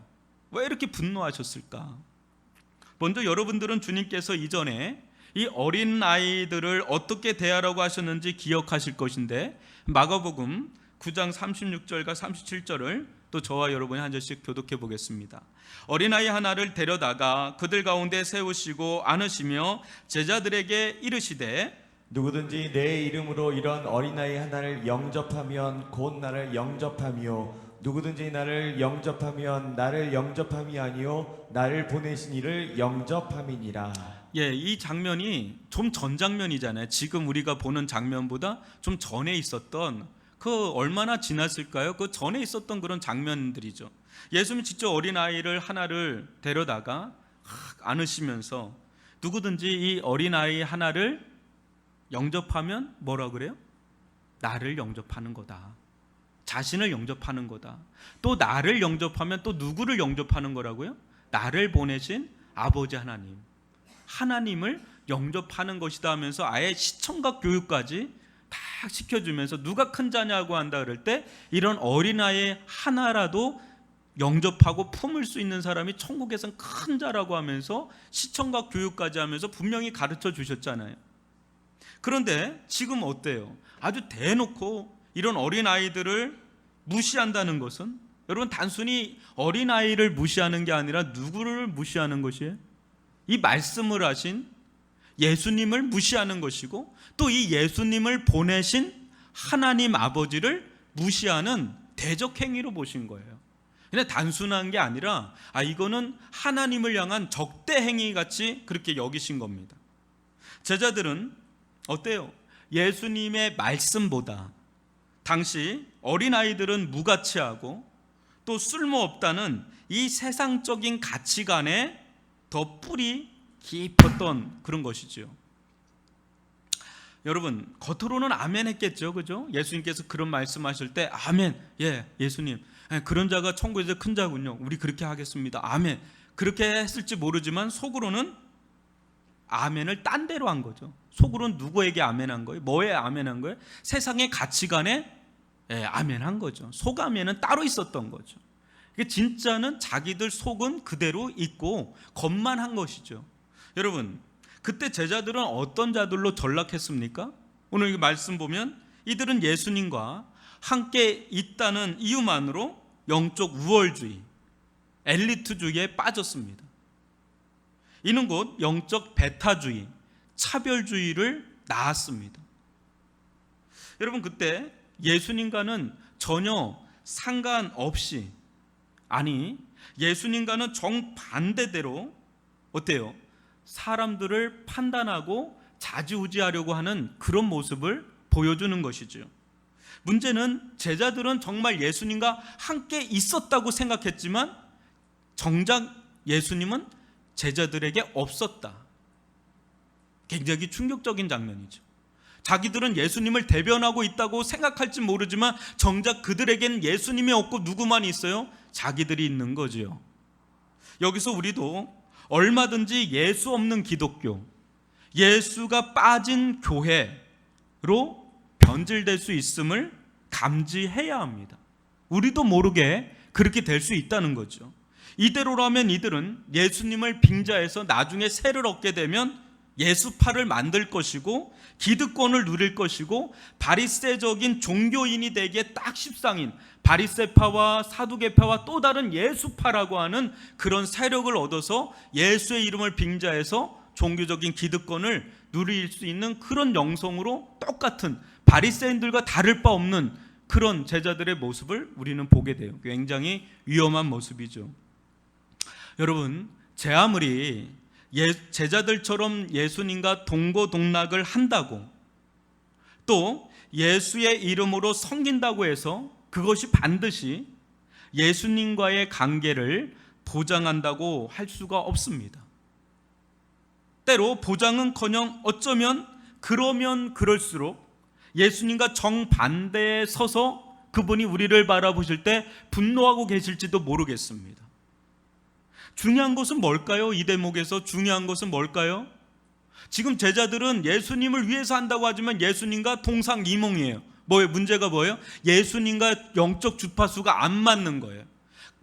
Speaker 5: 왜 이렇게 분노하셨을까? 먼저 여러분들은 주님께서 이전에 이 어린 아이들을 어떻게 대하라고 하셨는지 기억하실 것인데, 마가복음 9장 36절과 37절을 또 저와 여러분이 한 절씩 교독해 보겠습니다. 어린아이 하나를 데려다가 그들 가운데 세우시고 안으시며 제자들에게 이르시되
Speaker 2: 누구든지 내 이름으로 이런 어린아이 하나를 영접하면 곧 나를 영접하며 누구든지 나를 영접하면 나를 영접함이 아니요 나를 보내신 이를 영접함이니라.
Speaker 5: 예, 이 장면이 좀 전 장면이잖아요. 지금 우리가 보는 장면보다 좀 전에 있었던, 그 얼마나 지났을까요? 그 전에 있었던 그런 장면들이죠. 예수님이 직접 어린아이를 하나를 데려다가 안으시면서 누구든지 이 어린아이 하나를 영접하면 뭐라 그래요? 나를 영접하는 거다. 자신을 영접하는 거다. 또 나를 영접하면 또 누구를 영접하는 거라고요? 나를 보내신 아버지 하나님, 하나님을 영접하는 것이다 하면서 아예 시청각 교육까지 다 시켜주면서 누가 큰 자냐고 한다 그럴 때 이런 어린아이 하나라도 영접하고 품을 수 있는 사람이 천국에선 큰 자라고 하면서 시청각 교육까지 하면서 분명히 가르쳐 주셨잖아요. 그런데 지금 어때요? 아주 대놓고 이런 어린아이들을 무시한다는 것은, 여러분, 단순히 어린아이를 무시하는 게 아니라 누구를 무시하는 것이에요? 이 말씀을 하신 예수님을 무시하는 것이고, 또 이 예수님을 보내신 하나님 아버지를 무시하는 대적 행위로 보신 거예요. 그냥 단순한 게 아니라 이거는 하나님을 향한 적대 행위 같이 그렇게 여기신 겁니다. 제자들은 어때요? 예수님의 말씀보다 당시 어린아이들은 무가치하고 또 쓸모없다는 이 세상적인 가치관에 더 뿌리 깊었던 그런 것이죠. 여러분, 겉으로는 아멘 했겠죠, 그죠? 예수님께서 그런 말씀하실 때 아멘, 예, 예수님, 그런 자가 천국에서 큰 자군요, 우리 그렇게 하겠습니다, 아멘. 그렇게 했을지 모르지만 속으로는 아멘을 딴 데로 한 거죠. 속으로는 누구에게 아멘한 거예요? 뭐에 아멘한 거예요? 세상의 가치관에 아멘한 거죠. 속 아멘은 따로 있었던 거죠. 진짜는 자기들 속은 그대로 있고 겉만 한 것이죠. 여러분, 그때 제자들은 어떤 자들로 전락했습니까? 오늘 이 말씀 보면 이들은 예수님과 함께 있다는 이유만으로 영적 우월주의, 엘리트주의에 빠졌습니다. 이는 곧 영적 배타주의, 차별주의를 낳았습니다. 여러분, 그때 예수님과는 전혀 상관없이, 아니 예수님과는 정반대대로 어때요? 사람들을 판단하고 좌지우지하려고 하는 그런 모습을 보여주는 것이죠. 문제는 제자들은 정말 예수님과 함께 있었다고 생각했지만 정작 예수님은 제자들에게 없었다. 굉장히 충격적인 장면이죠. 자기들은 예수님을 대변하고 있다고 생각할지 모르지만 정작 그들에겐 예수님이 없고 누구만 있어요? 자기들이 있는 거지요. 여기서 우리도 얼마든지 예수 없는 기독교, 예수가 빠진 교회로 변질될 수 있음을 감지해야 합니다. 우리도 모르게 그렇게 될 수 있다는 거죠. 이대로라면 이들은 예수님을 빙자해서 나중에 세를 얻게 되면 예수파를 만들 것이고 기득권을 누릴 것이고 바리새적인 종교인이 되기에 딱 십상인 바리새파와 사두개파와 또 다른 예수파라고 하는 그런 세력을 얻어서 예수의 이름을 빙자해서 종교적인 기득권을 누릴 수 있는 그런 영성으로 똑같은 바리새인들과 다를 바 없는 그런 제자들의 모습을 우리는 보게 돼요. 굉장히 위험한 모습이죠. 여러분, 제 아무리 제자들처럼 예수님과 동고동락을 한다고 또 예수의 이름으로 섬긴다고 해서 그것이 반드시 예수님과의 관계를 보장한다고 할 수가 없습니다. 때로 보장은커녕 어쩌면 그러면 그럴수록 예수님과 정반대에 서서 그분이 우리를 바라보실 때 분노하고 계실지도 모르겠습니다. 중요한 것은 뭘까요? 이 대목에서 중요한 것은 뭘까요? 지금 제자들은 예수님을 위해서 한다고 하지만 예수님과 동상이몽이에요. 문제가 뭐예요? 예수님과 영적 주파수가 안 맞는 거예요.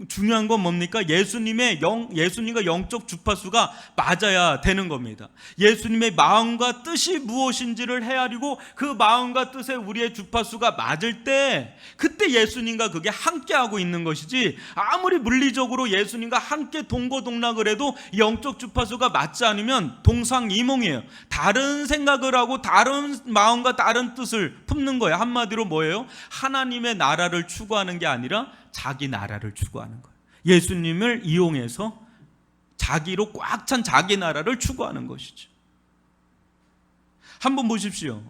Speaker 5: 중요한 건 뭡니까? 예수님과 영적 주파수가 맞아야 되는 겁니다. 예수님의 마음과 뜻이 무엇인지를 헤아리고 그 마음과 뜻에 우리의 주파수가 맞을 때 그때 예수님과 그게 함께하고 있는 것이지, 아무리 물리적으로 예수님과 함께 동고동락을 해도 영적 주파수가 맞지 않으면 동상이몽이에요. 다른 생각을 하고 다른 마음과 다른 뜻을 품는 거예요. 한마디로 뭐예요? 하나님의 나라를 추구하는 게 아니라 자기 나라를 추구하는 거예요. 예수님을 이용해서 자기로 꽉 찬 자기 나라를 추구하는 것이죠. 한번 보십시오.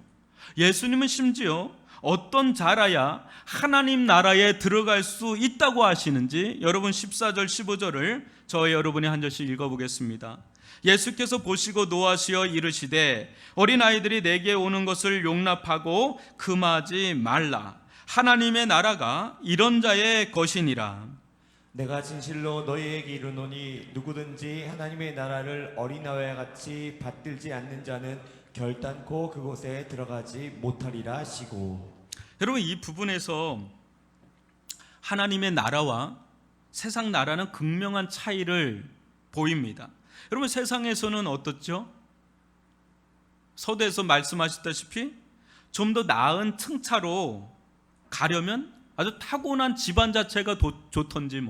Speaker 5: 예수님은 심지어 어떤 자라야 하나님 나라에 들어갈 수 있다고 하시는지 여러분 14절 15절을 저와 여러분이 한 절씩 읽어보겠습니다. 예수께서 보시고 노하시어 이르시되 어린아이들이 내게 오는 것을 용납하고 금하지 말라. 하나님의 나라가 이런 자의 것이니라.
Speaker 2: 내가 진실로 너희에게 이르노니 누구든지 하나님의 나라를 어린아이와 같이 받들지 않는 자는 결단코 그곳에 들어가지 못하리라 하시고.
Speaker 5: 여러분, 이 부분에서 하나님의 나라와 세상 나라는 극명한 차이를 보입니다. 여러분, 세상에서는 어떻죠? 서두에서 말씀하셨다시피 좀 더 나은 층차로 가려면 아주 타고난 집안 자체가 좋던지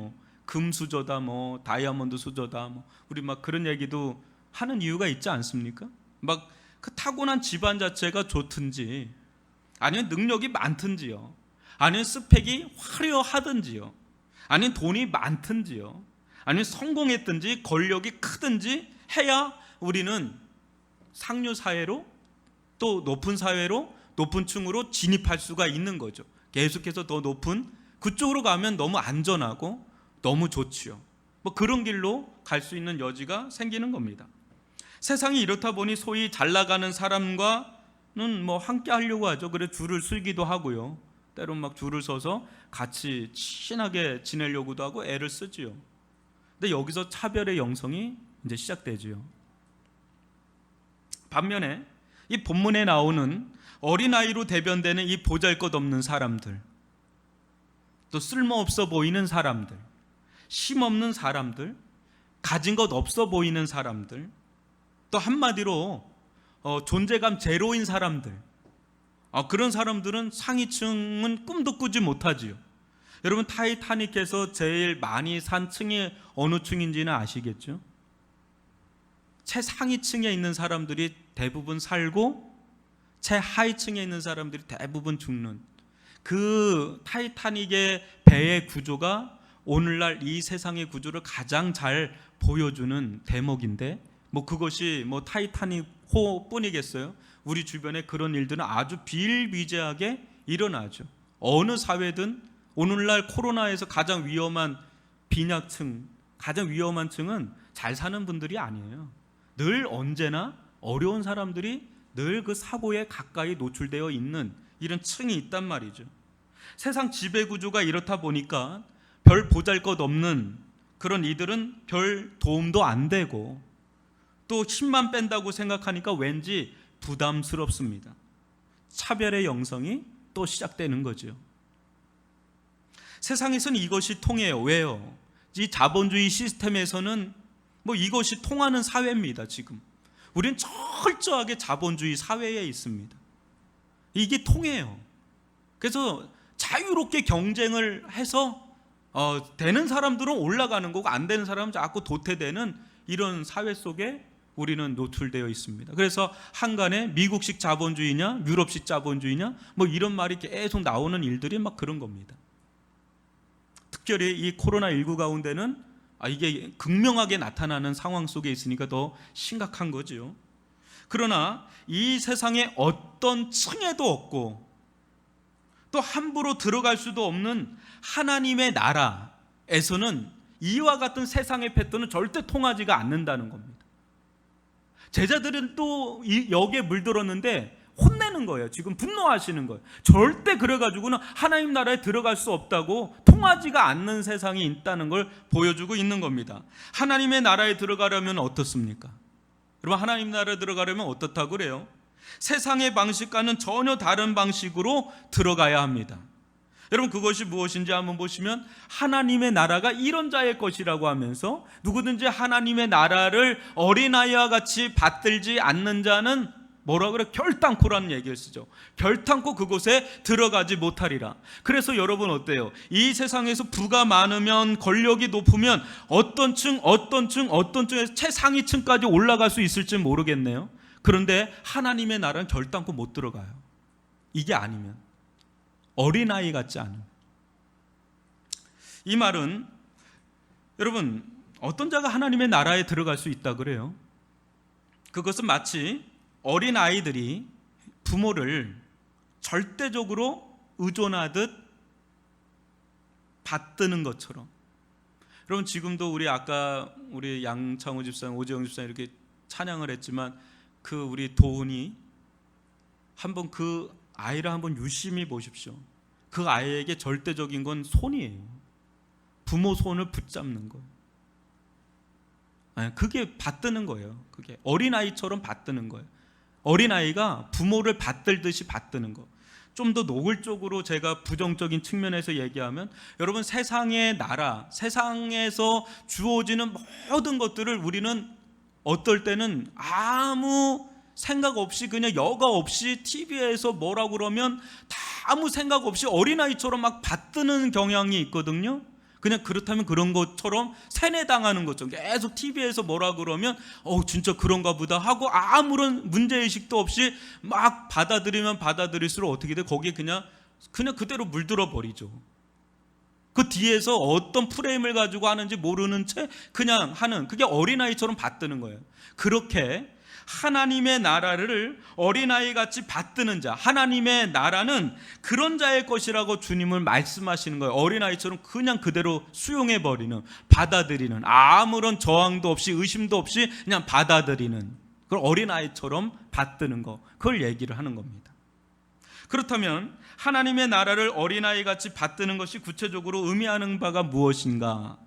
Speaker 5: 금수저다 다이아몬드 수저다 우리 그런 얘기도 하는 이유가 있지 않습니까? 그 타고난 집안 자체가 좋든지, 아니면 능력이 많든지요, 아니면 스펙이 화려하든지요, 아니면 돈이 많든지요, 아니면 성공했든지 권력이 크든지 해야 우리는 상류 사회로, 또 높은 사회로, 높은 층으로 진입할 수가 있는 거죠. 계속해서 더 높은 그쪽으로 가면 너무 안전하고 너무 좋지요. 그런 길로 갈 수 있는 여지가 생기는 겁니다. 세상이 이렇다 보니 소위 잘 나가는 사람과는 함께 하려고 하죠. 그래 줄을 서기도 하고요. 때론 줄을 서서 같이 친하게 지내려고도 하고 애를 쓰지요. 근데 여기서 차별의 영성이 이제 시작되지요. 반면에 이 본문에 나오는 어린아이로 대변되는 이 보잘것없는 사람들, 또 쓸모없어 보이는 사람들, 힘없는 사람들, 가진 것 없어 보이는 사람들, 또 한마디로 존재감 제로인 사람들, 그런 사람들은 상위층은 꿈도 꾸지 못하지요. 여러분, 타이타닉에서 제일 많이 산 층이 어느 층인지는 아시겠죠? 최상위층에 있는 사람들이 대부분 살고 최하위층에 있는 사람들이 대부분 죽는 그 타이타닉의 배의 구조가 오늘날 이 세상의 구조를 가장 잘 보여주는 대목인데, 그것이 타이타닉 호뿐이겠어요? 우리 주변에 그런 일들은 아주 비일비재하게 일어나죠. 어느 사회든 오늘날 코로나에서 가장 위험한 빈약층, 가장 위험한 층은 잘 사는 분들이 아니에요. 늘 언제나 어려운 사람들이 늘 그 사고에 가까이 노출되어 있는 이런 층이 있단 말이죠. 세상 지배구조가 이렇다 보니까 별 보잘것없는 그런 이들은 별 도움도 안 되고, 또 힘만 뺀다고 생각하니까 왠지 부담스럽습니다. 차별의 영성이 또 시작되는 거죠. 세상에서는 이것이 통해요. 왜요? 이 자본주의 시스템에서는 이것이 통하는 사회입니다. 지금 우리는 철저하게 자본주의 사회에 있습니다. 이게 통해요. 그래서 자유롭게 경쟁을 해서 되는 사람들은 올라가는 거고 안 되는 사람은 자꾸 도태되는 이런 사회 속에 우리는 노출되어 있습니다. 그래서 한간에 미국식 자본주의냐 유럽식 자본주의냐 이런 말이 계속 나오는 일들이 그런 겁니다. 특별히 이 코로나19 가운데는 이게 극명하게 나타나는 상황 속에 있으니까 더 심각한 거죠. 그러나 이 세상에 어떤 층에도 없고 또 함부로 들어갈 수도 없는 하나님의 나라에서는 이와 같은 세상의 패턴은 절대 통하지가 않는다는 겁니다. 제자들은 또 여기에 물들었는데 혼내는 거예요. 지금 분노하시는 거예요. 절대 그래가지고는 하나님 나라에 들어갈 수 없다고, 통하지가 않는 세상이 있다는 걸 보여주고 있는 겁니다. 하나님의 나라에 들어가려면 어떻습니까? 여러분, 하나님 나라에 들어가려면 어떻다고 그래요? 세상의 방식과는 전혀 다른 방식으로 들어가야 합니다. 여러분, 그것이 무엇인지 한번 보시면 하나님의 나라가 이런 자의 것이라고 하면서 누구든지 하나님의 나라를 어린아이와 같이 받들지 않는 자는 뭐라 그래? 결단코라는 얘기를 쓰죠. 결단코 그곳에 들어가지 못하리라. 그래서 여러분 어때요? 이 세상에서 부가 많으면, 권력이 높으면 어떤 층에서 최상위층까지 올라갈 수 있을지 모르겠네요. 그런데 하나님의 나라는 결단코 못 들어가요. 이게 아니면, 어린아이 같지 않은. 이 말은 여러분, 어떤 자가 하나님의 나라에 들어갈 수 있다 그래요? 그것은 마치 어린아이들이 부모를 절대적으로 의존하듯 받드는 것처럼. 여러분, 지금도 우리 양창호 집사님, 오재영 집사님 이렇게 찬양을 했지만 우리 도훈이 한번 그 아이를 한번 유심히 보십시오. 그 아이에게 절대적인 건 손이에요. 부모 손을 붙잡는 거예요. 그게 받드는 거예요. 그게 어린아이처럼 받드는 거예요. 어린아이가 부모를 받들듯이 받드는 거. 좀 더 노골적으로 제가 부정적인 측면에서 얘기하면, 여러분, 세상의 나라, 세상에서 주어지는 모든 것들을 우리는 어떨 때는 아무 생각 없이, 그냥 여과 없이 TV에서 뭐라고 그러면 다 아무 생각 없이 어린아이처럼 막 받드는 경향이 있거든요. 그냥 그렇다면 그런 것처럼 세뇌당하는 것처럼 계속 TV에서 뭐라 그러면 진짜 그런가 보다 하고 아무런 문제의식도 없이 막 받아들이면 받아들일수록 어떻게 돼? 거기에 그냥 그대로 물들어 버리죠. 그 뒤에서 어떤 프레임을 가지고 하는지 모르는 채 그냥 하는, 그게 어린아이처럼 받드는 거예요. 그렇게 하나님의 나라를 어린아이같이 받드는 자, 하나님의 나라는 그런 자의 것이라고 주님을 말씀하시는 거예요. 어린아이처럼 그냥 그대로 수용해버리는, 받아들이는, 아무런 저항도 없이 의심도 없이 그냥 받아들이는, 그걸 어린아이처럼 받드는 거, 그걸 얘기를 하는 겁니다. 그렇다면 하나님의 나라를 어린아이같이 받드는 것이 구체적으로 의미하는 바가 무엇인가?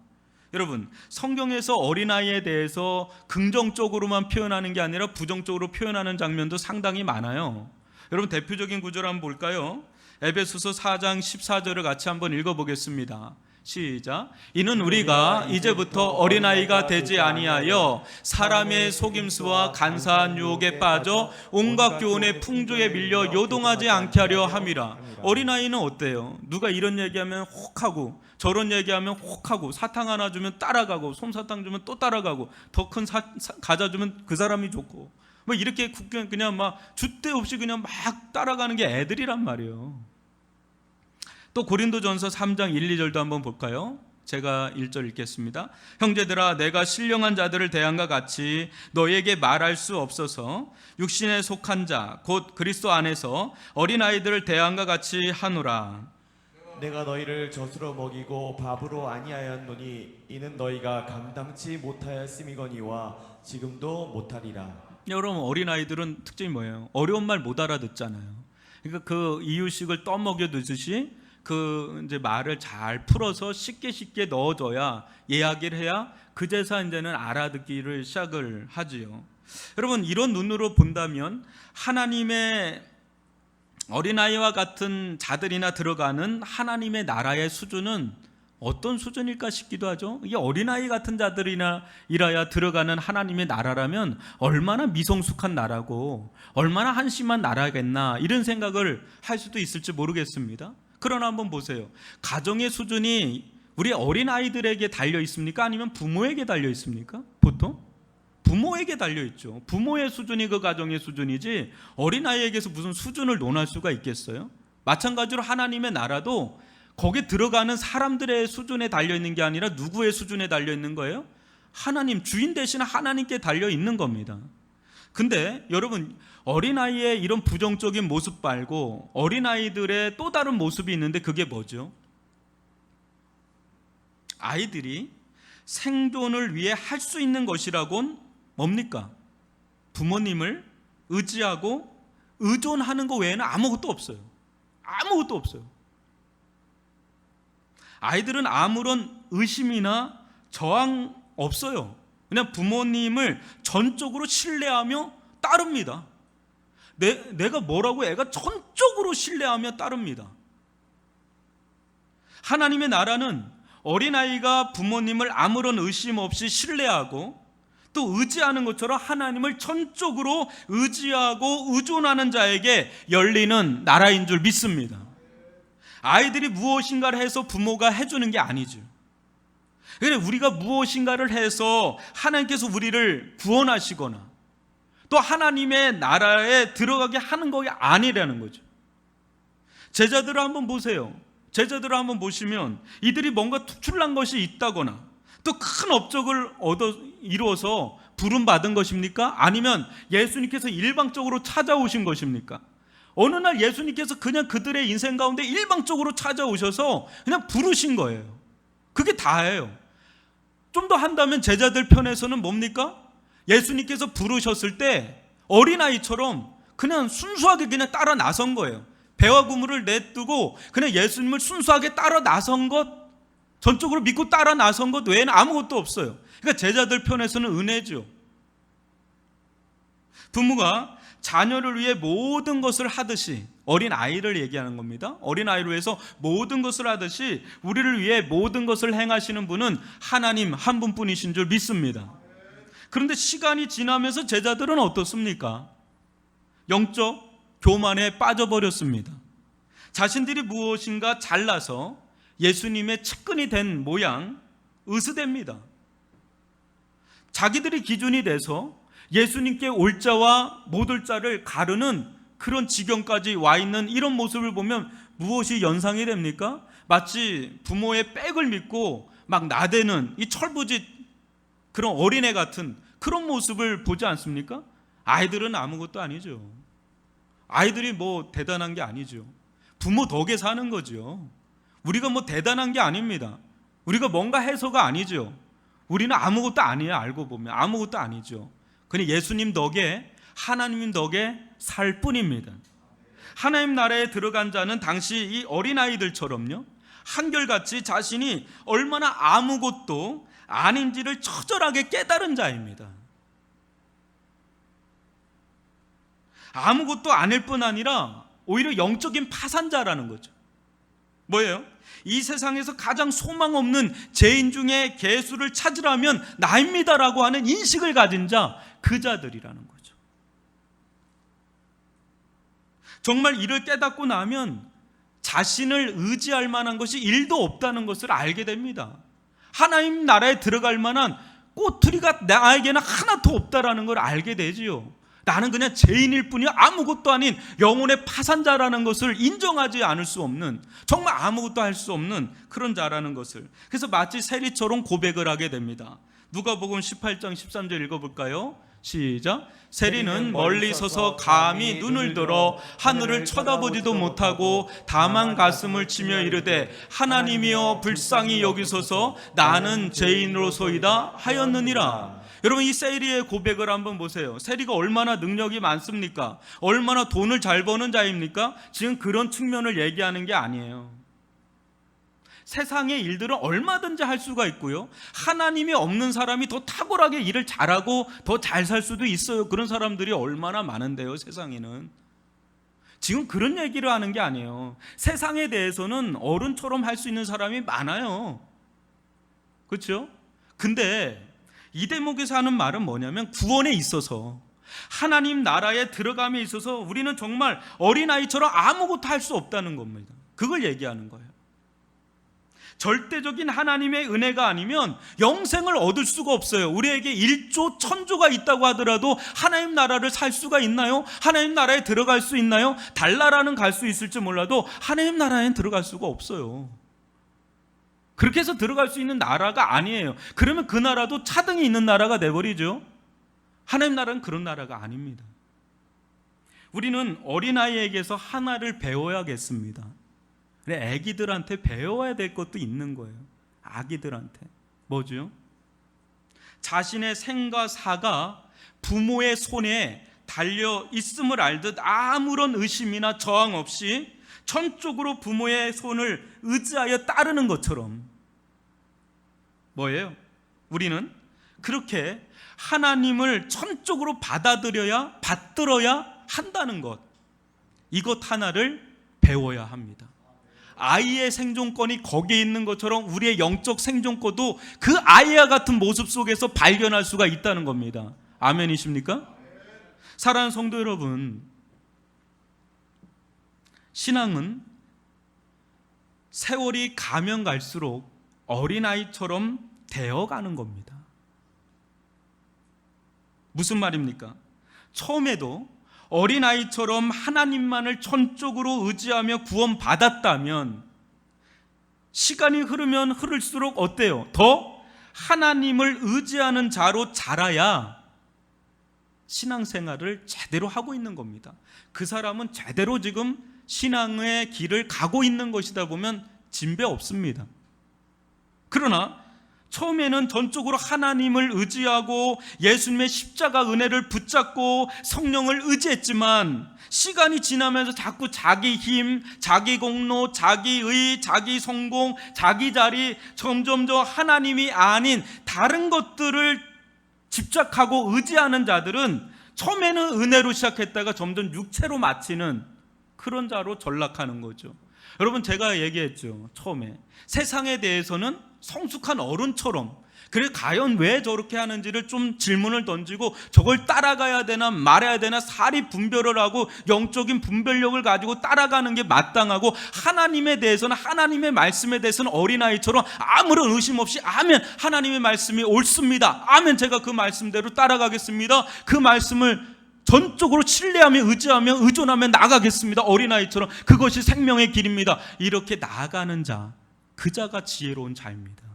Speaker 5: 여러분, 성경에서 어린아이에 대해서 긍정적으로만 표현하는 게 아니라 부정적으로 표현하는 장면도 상당히 많아요. 여러분, 대표적인 구절 한번 볼까요? 에베소서 4장 14절을 같이 한번 읽어보겠습니다. 시작. 이는 우리가 이제부터 어린아이가 되지 아니하여 사람의 속임수와 간사한 유혹에 빠져 온갖 교훈의 풍조에 밀려 요동하지 않게 하려 함이라. 어린아이는 어때요? 누가 이런 얘기하면 혹하고, 저런 얘기하면 혹하고, 사탕 하나 주면 따라가고, 솜사탕 주면 또 따라가고, 더 큰 과자 주면 그 사람이 좋고, 뭐 이렇게 그냥 막 줏대 없이 그냥 막 따라가는 게 애들이란 말이에요. 또 고린도전서 3장 1, 2절도 한번 볼까요? 제가 1절 읽겠습니다. 형제들아, 내가 신령한 자들을 대함과 같이 너희에게 말할 수 없어서 육신에 속한 자 곧 그리스도 안에서 어린아이들을 대함과 같이 하노라.
Speaker 2: 내가 너희를 젖으로 먹이고 밥으로 아니하였노니 이는 너희가 감당치 못하였음이거니와 지금도 못하리라.
Speaker 5: 여러분, 어린아이들은 특징이 뭐예요? 어려운 말 못 알아듣잖아요. 그러니까 그 이유식을 떠먹여 두듯이 이제 말을 잘 풀어서 쉽게 넣어줘야, 이야기를 해야 그제서 이제는 알아듣기를 시작을 하지요. 여러분, 이런 눈으로 본다면 하나님의 어린아이와 같은 자들이나 들어가는 하나님의 나라의 수준은 어떤 수준일까 싶기도 하죠. 이게 어린아이 같은 자들이라야 들어가는 하나님의 나라라면 얼마나 미성숙한 나라고 얼마나 한심한 나라겠나, 이런 생각을 할 수도 있을지 모르겠습니다. 그러나 한번 보세요. 가정의 수준이 우리 어린아이들에게 달려 있습니까? 아니면 부모에게 달려 있습니까? 보통 부모에게 달려 있죠. 부모의 수준이 그 가정의 수준이지 어린아이에게서 무슨 수준을 논할 수가 있겠어요? 마찬가지로 하나님의 나라도 거기에 들어가는 사람들의 수준에 달려 있는 게 아니라 누구의 수준에 달려 있는 거예요? 하나님, 주인 되시는 하나님께 달려 있는 겁니다. 근데 여러분, 어린아이의 이런 부정적인 모습 말고 어린아이들의 또 다른 모습이 있는데 그게 뭐죠? 아이들이 생존을 위해 할 수 있는 것이라곤 뭡니까? 부모님을 의지하고 의존하는 거 외에는 아무것도 없어요. 아무것도 없어요. 아이들은 아무런 의심이나 저항 없어요. 그냥 부모님을 전적으로 신뢰하며 따릅니다. 내가 뭐라고 애가 전적으로 신뢰하며 따릅니다. 하나님의 나라는 어린아이가 부모님을 아무런 의심 없이 신뢰하고 또 의지하는 것처럼 하나님을 전적으로 의지하고 의존하는 자에게 열리는 나라인 줄 믿습니다. 아이들이 무엇인가를 해서 부모가 해주는 게 아니죠. 그래, 우리가 무엇인가를 해서 하나님께서 우리를 구원하시거나 또 하나님의 나라에 들어가게 하는 것이 아니라는 거죠. 제자들을 한번 보세요. 제자들을 한번 보시면 이들이 뭔가 특출난 것이 있다거나 또 큰 업적을 이루어서 부름받은 것입니까? 아니면 예수님께서 일방적으로 찾아오신 것입니까? 어느 날 예수님께서 그냥 그들의 인생 가운데 일방적으로 찾아오셔서 그냥 부르신 거예요. 그게 다예요. 좀 더 한다면 제자들 편에서는 뭡니까? 예수님께서 부르셨을 때 어린아이처럼 그냥 순수하게 그냥 따라 나선 거예요. 배와 그물을 내두고 그냥 예수님을 순수하게 따라 나선 것, 전적으로 믿고 따라 나선 것 외에는 아무것도 없어요. 그러니까 제자들 편에서는 은혜죠. 부모가 자녀를 위해 모든 것을 하듯이, 어린 아이를 얘기하는 겁니다. 어린 아이를 위해서 모든 것을 하듯이 우리를 위해 모든 것을 행하시는 분은 하나님 한 분뿐이신 줄 믿습니다. 그런데 시간이 지나면서 제자들은 어떻습니까? 영적 교만에 빠져버렸습니다. 자신들이 무엇인가 잘나서 예수님의 측근이 된 모양 으스댑니다. 자기들이 기준이 돼서 예수님께 올 자와 못 올 자를 가르는 그런 지경까지 와 있는 이런 모습을 보면 무엇이 연상이 됩니까? 마치 부모의 백을 믿고 막 나대는 이 철부지 그런 어린애 같은 그런 모습을 보지 않습니까? 아이들은 아무것도 아니죠. 아이들이 뭐 대단한 게 아니죠. 부모 덕에 사는 거죠. 우리가 뭐 대단한 게 아닙니다. 우리가 뭔가 해서가 아니죠. 우리는 아무것도 아니에요. 알고 보면 아무것도 아니죠. 그냥 예수님 덕에, 하나님 덕에 살 뿐입니다. 하나님 나라에 들어간 자는 당시 이 어린아이들처럼요, 한결같이 자신이 얼마나 아무것도 아닌지를 처절하게 깨달은 자입니다. 아무것도 아닐 뿐 아니라 오히려 영적인 파산자라는 거죠. 뭐예요? 이 세상에서 가장 소망 없는 죄인 중에 개수를 찾으라면 나입니다라고 하는 인식을 가진 자, 그 자들이라는 거죠. 정말 이를 깨닫고 나면 자신을 의지할 만한 것이 일도 없다는 것을 알게 됩니다. 하나님 나라에 들어갈 만한 꼬투리가 나에게는 하나도 없다라는 걸 알게 되지요. 나는 그냥 죄인일 뿐이야, 아무것도 아닌 영혼의 파산자라는 것을 인정하지 않을 수 없는, 정말 아무것도 할 수 없는 그런 자라는 것을, 그래서 마치 세리처럼 고백을 하게 됩니다. 누가복음 18장 13절 읽어볼까요? 시작. 세리는 멀리 서서 감히 눈을 들어 하늘을 쳐다보지도 못하고 다만 가슴을 치며 이르되 하나님이여 불쌍히 여기소서 나는 죄인으로소이다 하였느니라. 여러분, 이 세리의 고백을 한번 보세요. 세리가 얼마나 능력이 많습니까? 얼마나 돈을 잘 버는 자입니까? 지금 그런 측면을 얘기하는 게 아니에요. 세상의 일들은 얼마든지 할 수가 있고요, 하나님이 없는 사람이 더 탁월하게 일을 잘하고 더 잘 살 수도 있어요. 그런 사람들이 얼마나 많은데요, 세상에는. 지금 그런 얘기를 하는 게 아니에요. 세상에 대해서는 어른처럼 할 수 있는 사람이 많아요. 그렇죠? 근데 이 대목에서 하는 말은 뭐냐면, 구원에 있어서, 하나님 나라에 들어감에 있어서 우리는 정말 어린아이처럼 아무것도 할 수 없다는 겁니다. 그걸 얘기하는 거예요. 절대적인 하나님의 은혜가 아니면 영생을 얻을 수가 없어요. 우리에게 1조 1000조가 있다고 하더라도 하나님 나라를 살 수가 있나요? 하나님 나라에 들어갈 수 있나요? 달나라는 갈 수 있을지 몰라도 하나님 나라에는 들어갈 수가 없어요. 그렇게 해서 들어갈 수 있는 나라가 아니에요. 그러면 그 나라도 차등이 있는 나라가 돼버리죠. 하나님 나라는 그런 나라가 아닙니다. 우리는 어린아이에게서 하나를 배워야겠습니다. 애기들한테 배워야 될 것도 있는 거예요. 아기들한테. 뭐죠? 자신의 생과 사가 부모의 손에 달려 있음을 알듯 아무런 의심이나 저항 없이 전적으로 부모의 손을 의지하여 따르는 것처럼 뭐예요? 우리는 그렇게 하나님을 전적으로 받들어야 한다는 것, 이것 하나를 배워야 합니다. 아이의 생존권이 거기에 있는 것처럼 우리의 영적 생존권도 그 아이와 같은 모습 속에서 발견할 수가 있다는 겁니다. 아멘이십니까? 사랑하는 성도 여러분, 신앙은 세월이 가면 갈수록 어린아이처럼 되어가는 겁니다. 무슨 말입니까? 처음에도 어린아이처럼 하나님만을 전적으로 의지하며 구원받았다면 시간이 흐르면 흐를수록 어때요? 더 하나님을 의지하는 자로 자라야 신앙생활을 제대로 하고 있는 겁니다. 그 사람은 제대로 지금 신앙의 길을 가고 있는 것이다 보면 진배 없습니다. 그러나 처음에는 전적으로 하나님을 의지하고 예수님의 십자가 은혜를 붙잡고 성령을 의지했지만 시간이 지나면서 자꾸 자기 힘, 자기 공로, 자기 의, 자기 성공, 자기 자리, 점점 더 하나님이 아닌 다른 것들을 집착하고 의지하는 자들은 처음에는 은혜로 시작했다가 점점 육체로 마치는 그런 자로 전락하는 거죠. 여러분, 제가 얘기했죠. 처음에 세상에 대해서는 성숙한 어른처럼, 그래 과연 왜 저렇게 하는지를 좀 질문을 던지고 저걸 따라가야 되나 말아야 되나 사리 분별을 하고 영적인 분별력을 가지고 따라가는 게 마땅하고, 하나님에 대해서는, 하나님의 말씀에 대해서는 어린아이처럼 아무런 의심 없이 아멘, 하나님의 말씀이 옳습니다, 아멘, 제가 그 말씀대로 따라가겠습니다, 그 말씀을 전적으로 신뢰하며 의지하며 의존하며 나가겠습니다, 어린아이처럼 그것이 생명의 길입니다, 이렇게 나아가는 자, 그 자가 지혜로운 자입니다.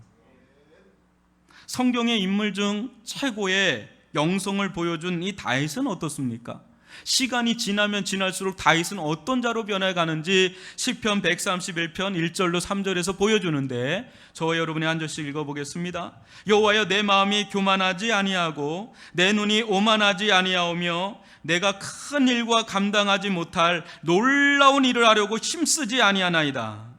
Speaker 5: 성경의 인물 중 최고의 영성을 보여준 이 다윗은 어떻습니까? 시간이 지나면 지날수록 다윗은 어떤 자로 변해가는지 시편 131편 1절로 3절에서 보여주는데, 저와 여러분이 한 절씩 읽어보겠습니다. 여호와여, 내 마음이 교만하지 아니하고 내 눈이 오만하지 아니하오며 내가 큰 일과 감당하지 못할 놀라운 일을 하려고 힘쓰지 아니하나이다.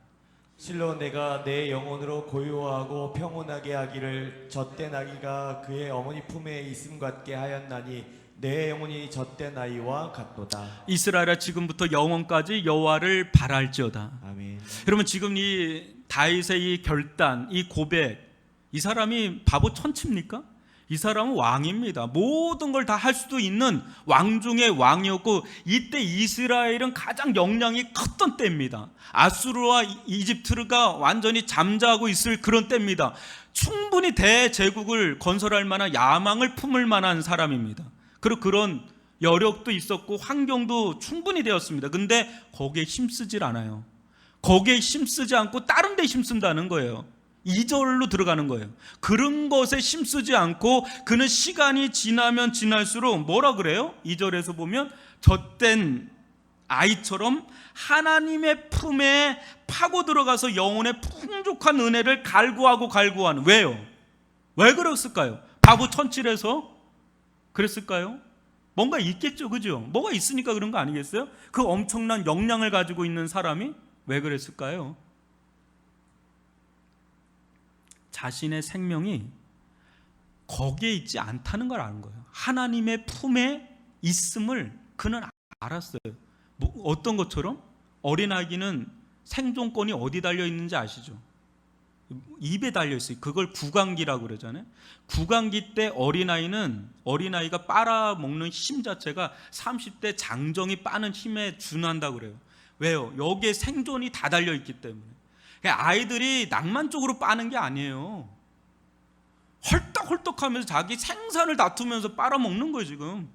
Speaker 2: 실로 내가 내 영혼으로 고요하고 평온하게 하기를 젖된 아기가 그의 어머니 품에 있음 같게 하였나니 내 영혼이 젖된 아이와 같도다.
Speaker 5: 이스라엘아, 지금부터 영원까지 여호와를 바랄지어다.
Speaker 2: 아멘.
Speaker 5: 여러분, 지금 이 다윗의 이 결단, 이 고백, 이 사람이 바보 천치입니까? 이 사람은 왕입니다. 모든 걸 다 할 수도 있는 왕 중의 왕이었고, 이때 이스라엘은 가장 역량이 컸던 때입니다. 아수르와 이집트가 완전히 잠자고 있을 그런 때입니다. 충분히 대제국을 건설할 만한 야망을 품을 만한 사람입니다. 그리고 그런 여력도 있었고 환경도 충분히 되었습니다. 근데 거기에 힘쓰질 않아요. 거기에 힘쓰지 않고 다른 데 힘쓴다는 거예요. 2절로 들어가는 거예요. 그런 것에 힘쓰지 않고 그는 시간이 지나면 지날수록 뭐라 그래요? 2절에서 보면 젖된 아이처럼 하나님의 품에 파고 들어가서 영혼의 풍족한 은혜를 갈구하는. 왜요? 왜 그랬을까요? 바보 천칠해서 그랬을까요? 뭔가 있겠죠, 그죠? 뭐가 있으니까 그런 거 아니겠어요? 그 엄청난 역량을 가지고 있는 사람이 왜 그랬을까요? 자신의 생명이 거기에 있지 않다는 걸 아는 거예요. 하나님의 품에 있음을 그는 알았어요. 어떤 것처럼? 어린아기는 생존권이 어디 달려 있는지 아시죠? 입에 달려 있어요. 그걸 구강기라고 그러잖아요. 구강기 때 어린아이가 빨아먹는 힘 자체가 30대 장정이 빠는 힘에 준한다고 그래요. 왜요? 여기에 생존이 다 달려 있기 때문에. 아이들이 낭만적으로 빠는 게 아니에요. 헐떡헐떡하면서 자기 생산을 다투면서 빨아먹는 거예요, 지금.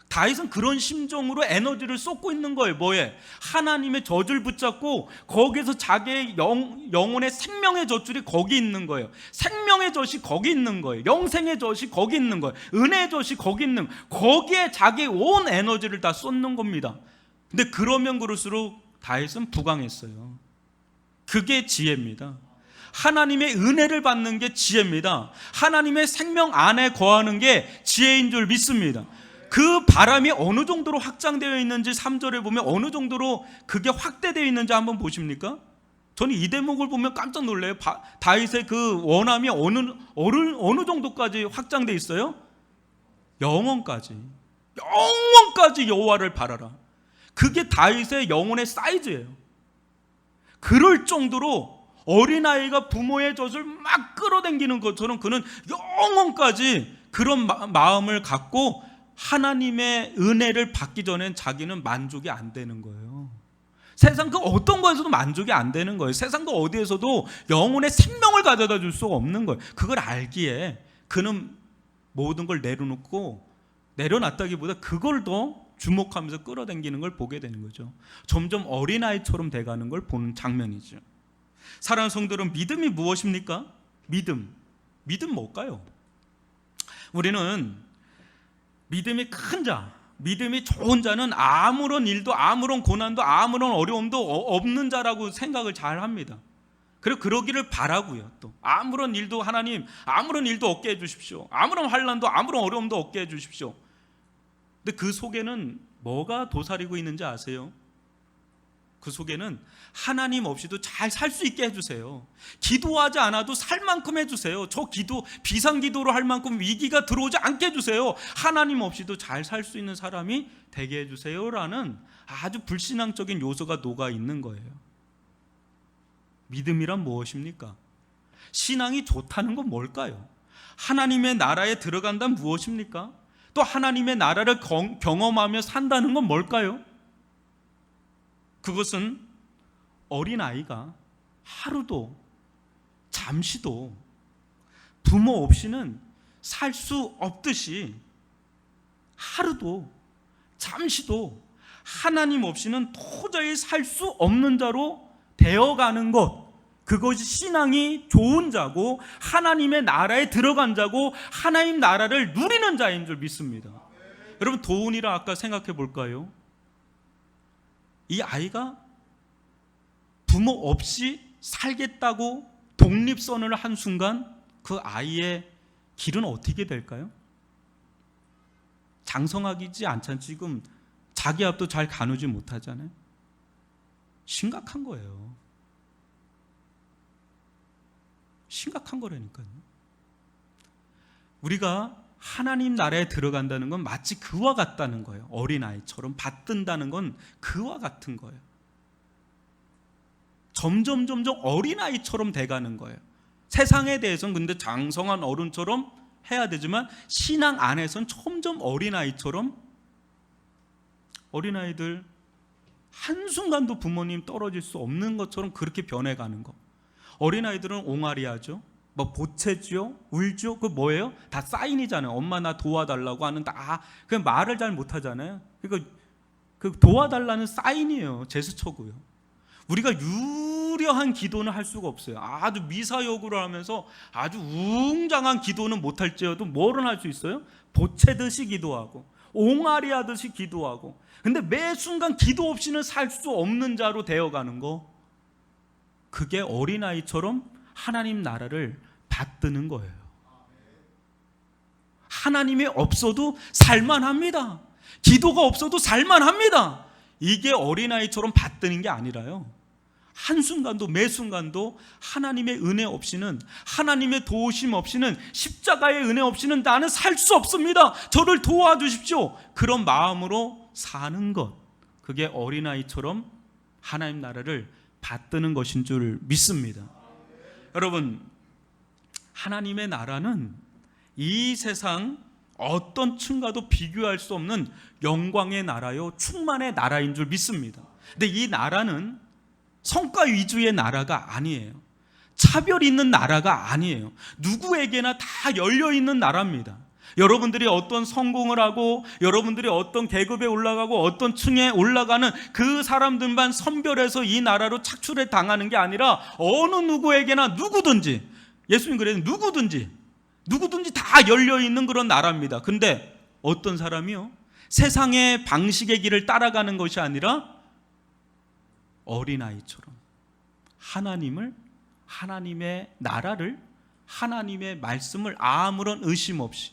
Speaker 5: 다윗은 그런 심정으로 에너지를 쏟고 있는 거예요. 뭐에? 하나님의 젖을 붙잡고 거기에서 자기의 영혼의 생명의 젖줄이 거기 있는 거예요. 생명의 젖이 거기 있는 거예요. 영생의 젖이 거기 있는 거예요. 은혜의 젖이 거기 있는 거예요. 거기에 자기 온 에너지를 다 쏟는 겁니다. 근데 그러면 그럴수록 다윗은 부강했어요. 그게 지혜입니다. 하나님의 은혜를 받는 게 지혜입니다. 하나님의 생명 안에 거하는 게 지혜인 줄 믿습니다. 그 바람이 어느 정도로 확장되어 있는지 3절에 보면 어느 정도로 그게 확대되어 있는지 한번 보십니까? 저는 이 대목을 보면 깜짝 놀라요. 다윗의 그 원함이 어느 정도까지 확장되어 있어요? 영원까지 여호와를 바라라. 그게 다윗의 영혼의 사이즈예요. 그럴 정도로 어린아이가 부모의 젖을 막 끌어당기는 것처럼 그는 영원까지 그런 마음을 갖고 하나님의 은혜를 받기 전엔 자기는 만족이 안 되는 거예요. 세상 그 어떤 거에서도 만족이 안 되는 거예요. 세상 그 어디에서도 영혼의 생명을 가져다 줄 수가 없는 거예요. 그걸 알기에 그는 모든 걸 내려놨다기보다 그걸 더 주목하면서 끌어당기는 걸 보게 되는 거죠. 점점 어린아이처럼 돼가는 걸 보는 장면이죠. 사랑하는 성도들은 믿음이 무엇입니까? 믿음 뭘까요? 우리는 믿음이 큰 자, 믿음이 좋은 자는 아무런 일도, 아무런 고난도, 아무런 어려움도 없는 자라고 생각을 잘 합니다. 그리고 그러기를 바라고요. 또 아무런 일도, 하나님 아무런 일도 없게 해주십시오. 아무런 환난도, 아무런 어려움도 없게 해주십시오. 근데 그 속에는 뭐가 도사리고 있는지 아세요? 그 속에는 하나님 없이도 잘 살 수 있게 해주세요. 기도하지 않아도 살 만큼 해주세요. 저 기도 비상기도로 할 만큼 위기가 들어오지 않게 해주세요. 하나님 없이도 잘 살 수 있는 사람이 되게 해주세요라는 아주 불신앙적인 요소가 녹아 있는 거예요. 믿음이란 무엇입니까? 신앙이 좋다는 건 뭘까요? 하나님의 나라에 들어간다는 무엇입니까? 또 하나님의 나라를 경험하며 산다는 건 뭘까요? 그것은 어린아이가 하루도 잠시도 부모 없이는 살 수 없듯이 하루도 잠시도 하나님 없이는 도저히 살 수 없는 자로 되어가는 것, 그것이 신앙이 좋은 자고 하나님의 나라에 들어간 자고 하나님 나라를 누리는 자인 줄 믿습니다. 여러분, 도훈이라 아까 생각해 볼까요? 이 아이가 부모 없이 살겠다고 독립선언을 한 순간 그 아이의 길은 어떻게 될까요? 장성하지 않잖아요. 지금 자기 앞도 잘 가누지 못하잖아요. 심각한 거예요. 심각한 거라니까요. 우리가 하나님 나라에 들어간다는 건 마치 그와 같다는 거예요. 어린아이처럼 받든다는 건 그와 같은 거예요. 점점 어린아이처럼 돼가는 거예요. 세상에 대해서는 근데 장성한 어른처럼 해야 되지만 신앙 안에서는 점점 어린아이처럼, 어린아이들 한순간도 부모님 떨어질 수 없는 것처럼 그렇게 변해가는 거. 어린아이들은 옹알이하죠. 뭐 보채지요, 울죠. 그 뭐예요? 다 사인이잖아요. 엄마 나 도와달라고 하는 그 말을 잘 못하잖아요. 그러니까 그 도와달라는 사인이에요. 제스처고요. 우리가 유려한 기도는 할 수가 없어요. 아주 미사여구를 하면서 아주 웅장한 기도는 못할지어도 뭐는 할 수 있어요? 보채듯이 기도하고 옹알이하듯이 기도하고. 근데 매 순간 기도 없이는 살 수 없는 자로 되어가는 거, 그게 어린아이처럼 하나님 나라를 받드는 거예요. 하나님이 없어도 살만합니다. 기도가 없어도 살만합니다. 이게 어린아이처럼 받드는 게 아니라요, 한순간도 매순간도 하나님의 은혜 없이는, 하나님의 도우심 없이는, 십자가의 은혜 없이는 나는 살 수 없습니다. 저를 도와주십시오. 그런 마음으로 사는 것, 그게 어린아이처럼 하나님 나라를 받드는 것인 줄 믿습니다. 여러분, 하나님의 나라는 이 세상 어떤 층과도 비교할 수 없는 영광의 나라요, 충만의 나라인 줄 믿습니다. 근데 이 나라는 성과 위주의 나라가 아니에요. 차별 있는 나라가 아니에요. 누구에게나 다 열려있는 나라입니다. 여러분들이 어떤 성공을 하고 여러분들이 어떤 계급에 올라가고 어떤 층에 올라가는 그 사람들만 선별해서 이 나라로 착출해 당하는 게 아니라 어느 누구에게나 누구든지, 예수님 그래도 누구든지 다 열려있는 그런 나라입니다. 근데 어떤 사람이요? 세상의 방식의 길을 따라가는 것이 아니라 어린아이처럼 하나님을, 하나님의 나라를, 하나님의 말씀을 아무런 의심 없이,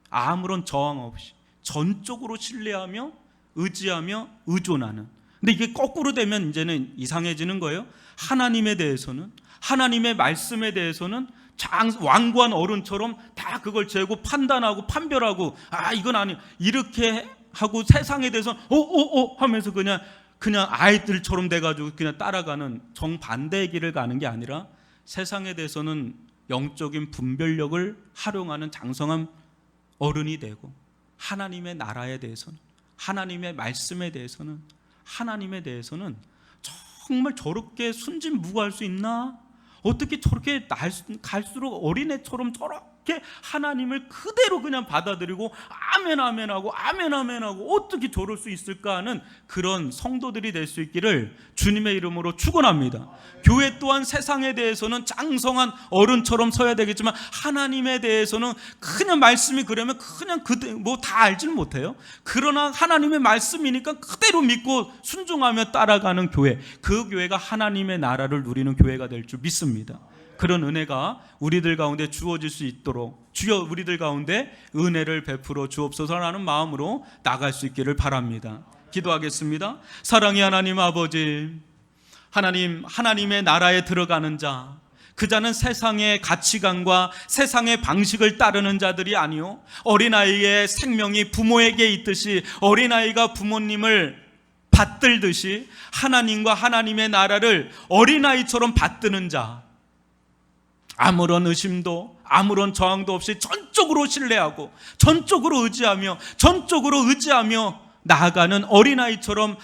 Speaker 5: 아무런 저항 없이 전적으로 신뢰하며 의지하며 의존하는. 근데 이게 거꾸로 되면 이제는 이상해지는 거예요. 하나님에 대해서는, 하나님의 말씀에 대해서는 완고한 어른처럼 다 그걸 재고 판단하고 판별하고, 아 이건 아니, 이렇게 하고 세상에 대해서는 하면서 그냥 아이들처럼 돼가지고 그냥 따라가는 정반대의 길을 가는 게 아니라, 세상에 대해서는 영적인 분별력을 활용하는 장성한 어른이 되고, 하나님의 나라에 대해서는, 하나님의 말씀에 대해서는, 하나님에 대해서는 정말 저렇게 순진무구할 수 있나? 어떻게 저렇게 갈수록 어린애처럼 저렇게 하나님을 그대로 그냥 받아들이고 아멘 아멘 하고 아멘 아멘 하고 어떻게 저럴 수 있을까 하는 그런 성도들이 될 수 있기를 주님의 이름으로 축원합니다. 교회 또한 세상에 대해서는 장성한 어른처럼 서야 되겠지만, 하나님에 대해서는 그냥 말씀이 그러면 그냥 뭐 다 알지는 못해요. 그러나 하나님의 말씀이니까 그대로 믿고 순종하며 따라가는 교회, 그 교회가 하나님의 나라를 누리는 교회가 될 줄 믿습니다. 그런 은혜가 우리들 가운데 주어질 수 있도록 주여 우리들 가운데 은혜를 베풀어 주옵소서라는 마음으로 나갈 수 있기를 바랍니다. 기도하겠습니다. 사랑의 하나님 아버지, 하나님의 나라에 들어가는 자, 그 자는 세상의 가치관과 세상의 방식을 따르는 자들이 아니요, 어린아이의 생명이 부모에게 있듯이 어린아이가 부모님을 받들듯이 하나님과 하나님의 나라를 어린아이처럼 받드는 자, 아무런 의심도 아무런 저항도 없이 전적으로 신뢰하고 전적으로 의지하며 나아가는 어린아이처럼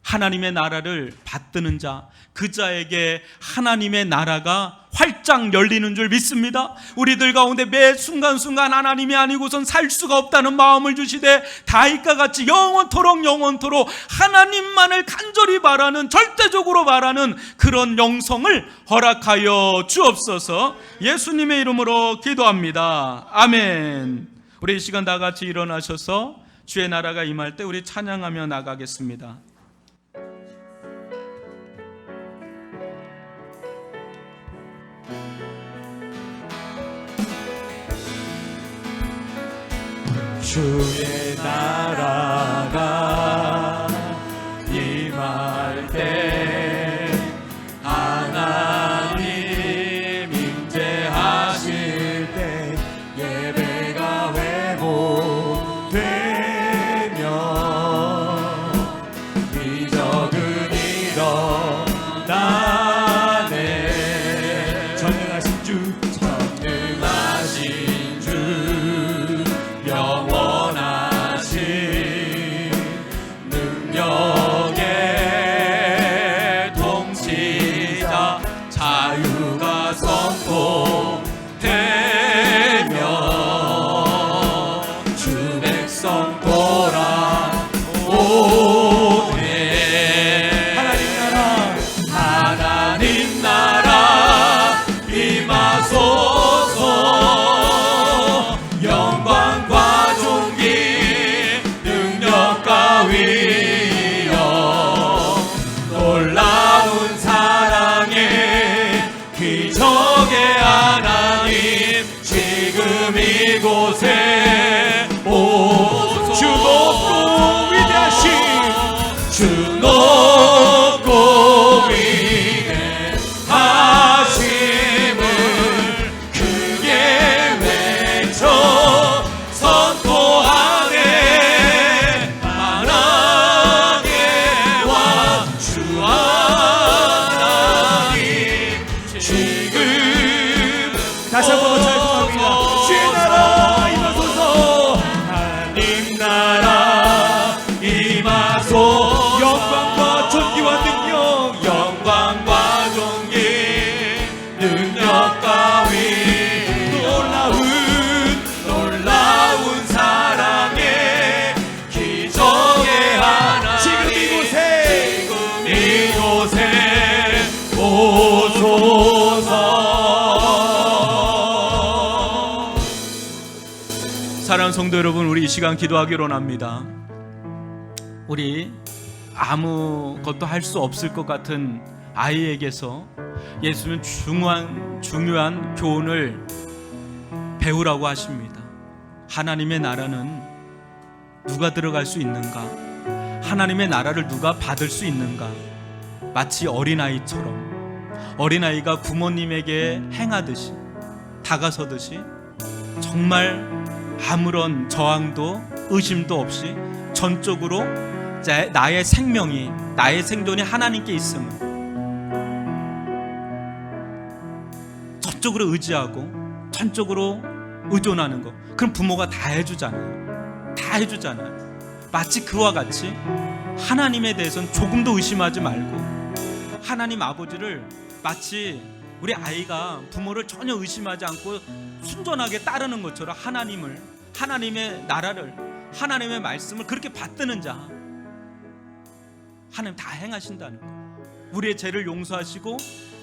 Speaker 5: 하나님의 나라를 받드는 자, 그 자에게 하나님의 나라가 활짝 열리는 줄 믿습니다. 우리들 가운데 매 순간순간 하나님이 아니고선 살 수가 없다는 마음을 주시되, 다윗과 같이 영원토록 하나님만을 간절히 바라는, 절대적으로 바라는 그런 영성을 허락하여 주옵소서. 예수님의 이름으로 기도합니다. 아멘. 우리 이 시간 다 같이 일어나셔서 주의 나라가 임할 때 우리 찬양하며 나가겠습니다.
Speaker 2: 주의 나라가 임할 때 하나님 임재하실 때 예배가 회복되며 기적은 일어나네. 전능하신 주 영원하신 능력의 통치자, 자유가 선포되며 주 백성 돌아오네. 하나님 나라 임하소서. 영광과 존귀 능력과 위엄 놀라운 사랑의 기적의 하나님 지금 이곳에 오소서. 주 높고 위대하신 주 높고 위대하심을 크게 외쳐 선포하네. 만왕의 왕 주 하나님 지금 다시 한번 찬양합니다. 주의 나라 임하소서. 하나님 나라 임하소서. 영광과 존귀와 능력, 영광과 존귀 능력과 위 놀라운 사랑의 기적의 하나 지금 이곳에 오소서.
Speaker 5: 사랑하는 성도 여러분, 우리 이 시간 기도하기로 합니다. 우리 아무것도 할 수 없을 것 같은 아이에게서 예수는 중요한 교훈을 배우라고 하십니다. 하나님의 나라는 누가 들어갈 수 있는가? 하나님의 나라를 누가 받을 수 있는가? 마치 어린아이처럼, 어린아이가 부모님에게 행하듯이, 다가서듯이 정말 아무런 저항도 의심도 없이 전적으로 나의 생명이, 나의 생존이 하나님께 있음을 전적으로 의지하고 전적으로 의존하는 것. 그럼 부모가 다 해주잖아요. 다 해주잖아요. 마치 그와 같이 하나님에 대해서는 조금도 의심하지 말고, 하나님 아버지를 마치 우리 아이가 부모를 전혀 의심하지 않고 순전하게 따르는 것처럼 하나님을, 하나님의 나라를, 하나님의 말씀을 그렇게 받드는 자, 하나님 다 행하신다는 것. 우리의 죄를 용서하시고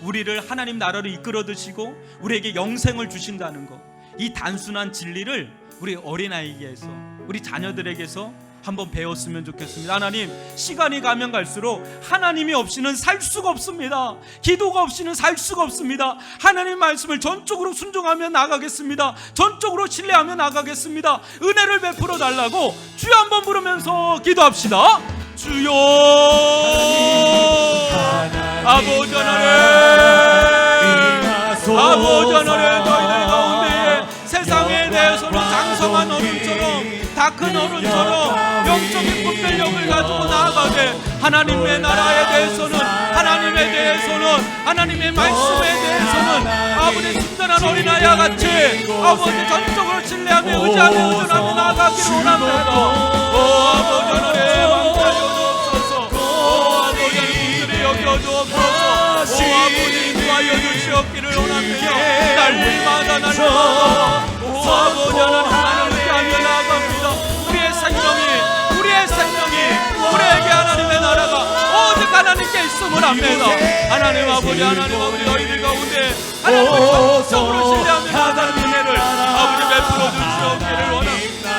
Speaker 5: 우리를 하나님 나라로 이끌어 드시고 우리에게 영생을 주신다는 것. 이 단순한 진리를 우리 어린아이에게서, 우리 자녀들에게서 한번 배웠으면 좋겠습니다. 하나님, 시간이 가면 갈수록 하나님이 없이는 살 수가 없습니다. 기도가 없이는 살 수가 없습니다. 하나님 말씀을 전적으로 순종하며 나가겠습니다. 전적으로 신뢰하며 나가겠습니다. 은혜를 베풀어 달라고 주여 한번 부르면서 기도합시다. 주여, 아버지 하나님, 아버지 하나님, 너희들 가운데에 세상에 대해서는 장성한 어른처럼, 다 큰 어른처럼 영적인 분별력을 가지고 나아가게, 하나님의 나라에 대해서는, 하나님에 대해서는, 하나님의 말씀에 대해서는 아버지 순전한 어린아이와 같이 아버지 전적으로 신뢰하며 의지하며 의존하며 나아가기를 원합니다. 아버지 하나님, 왕자여 주옵소서. 아버지 하나님, 여겨 주옵소서. 아버지 인도하여 주시옵기를 원합니다. 날마다 아버지 하나님 의지하며 나아갑니다. 우리의 생명이 우리에게 하나님의 나라가 오직 하나님께 있음을 압니다. 하나님 아버지, 하나님 아버지, 너희들 가운데 하나님을 전적으로 신뢰하며 나아가는 은혜를 아버지 베풀어 주시옵기를 원합니다.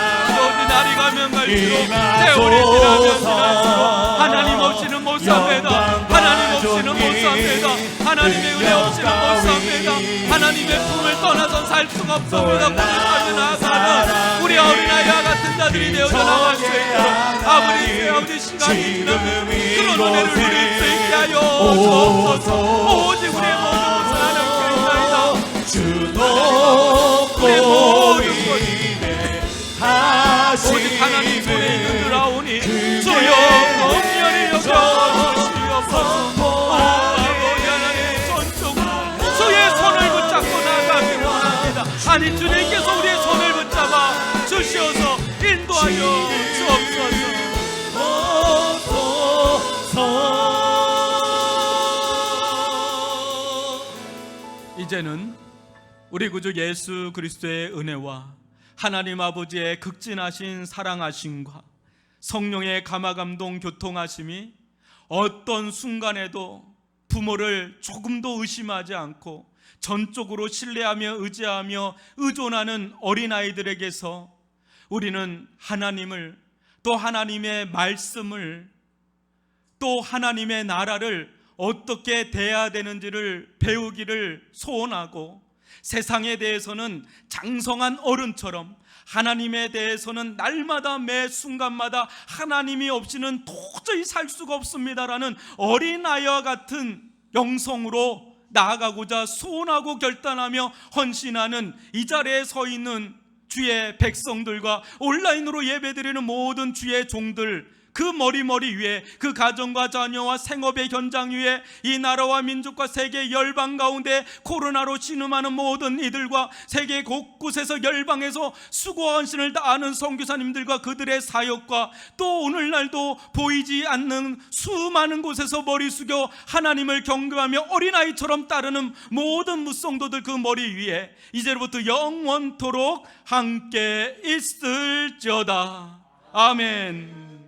Speaker 5: 어디 날이 가면 갈수록, 세월이 지나면 지날수록 하나님 없이는 못 삽니다. 하나님 없이는 못 삽니다. 하나님의 은혜 없이는 못 삽니다. 하나님의 품을 떠나선 살 수가 없습니다. 꾸준하게 나아가는 우리 어린아이와 같은 자들이 되어서 나갈 수 있도록 아버지 시간이 지나면 그런 은혜를 누릴 수 있게 하여 주옵소서. 오직 우리의 모든 것은 하나님께 있나이다. 우리의 모든 것이 오직 하나님 손에 있는 줄 아오니 주여 엄연히 여겨주시옵소서. 아버지 하나님, 전적으로 주의 손을 붙잡고 나가기를 원합니다. 아니, 주님께서 우리의 손을 붙잡아 주시어서 인도하여 주옵소서. 이제는 우리 구주 예수 그리스도의 은혜와 하나님 아버지의 극진하신 사랑하심과 성령의 감화감동 교통하심이 어떤 순간에도 부모를 조금도 의심하지 않고 전적으로 신뢰하며 의지하며 의존하는 어린아이들에게서 우리는 하나님을, 또 하나님의 말씀을, 또 하나님의 나라를 어떻게 대해야 되는지를 배우기를 소원하고, 세상에 대해서는 장성한 어른처럼, 하나님에 대해서는 날마다 매 순간마다 하나님이 없이는 도저히 살 수가 없습니다라는 어린아이와 같은 영성으로 나아가고자 소원하고 결단하며 헌신하는 이 자리에 서 있는 주의 백성들과 온라인으로 예배드리는 모든 주의 종들, 그 머리 위에, 그 가정과 자녀와 생업의 현장 위에, 이 나라와 민족과 세계 열방 가운데 코로나로 신음하는 모든 이들과 세계 곳곳에서 열방에서 수고와 헌신을 다하는 선교사님들과 그들의 사역과, 또 오늘날도 보이지 않는 수많은 곳에서 머리 숙여 하나님을 경배하며 어린아이처럼 따르는 모든 무성도들 그 머리 위에 이제로부터 영원토록 함께 있을지어다. 아멘.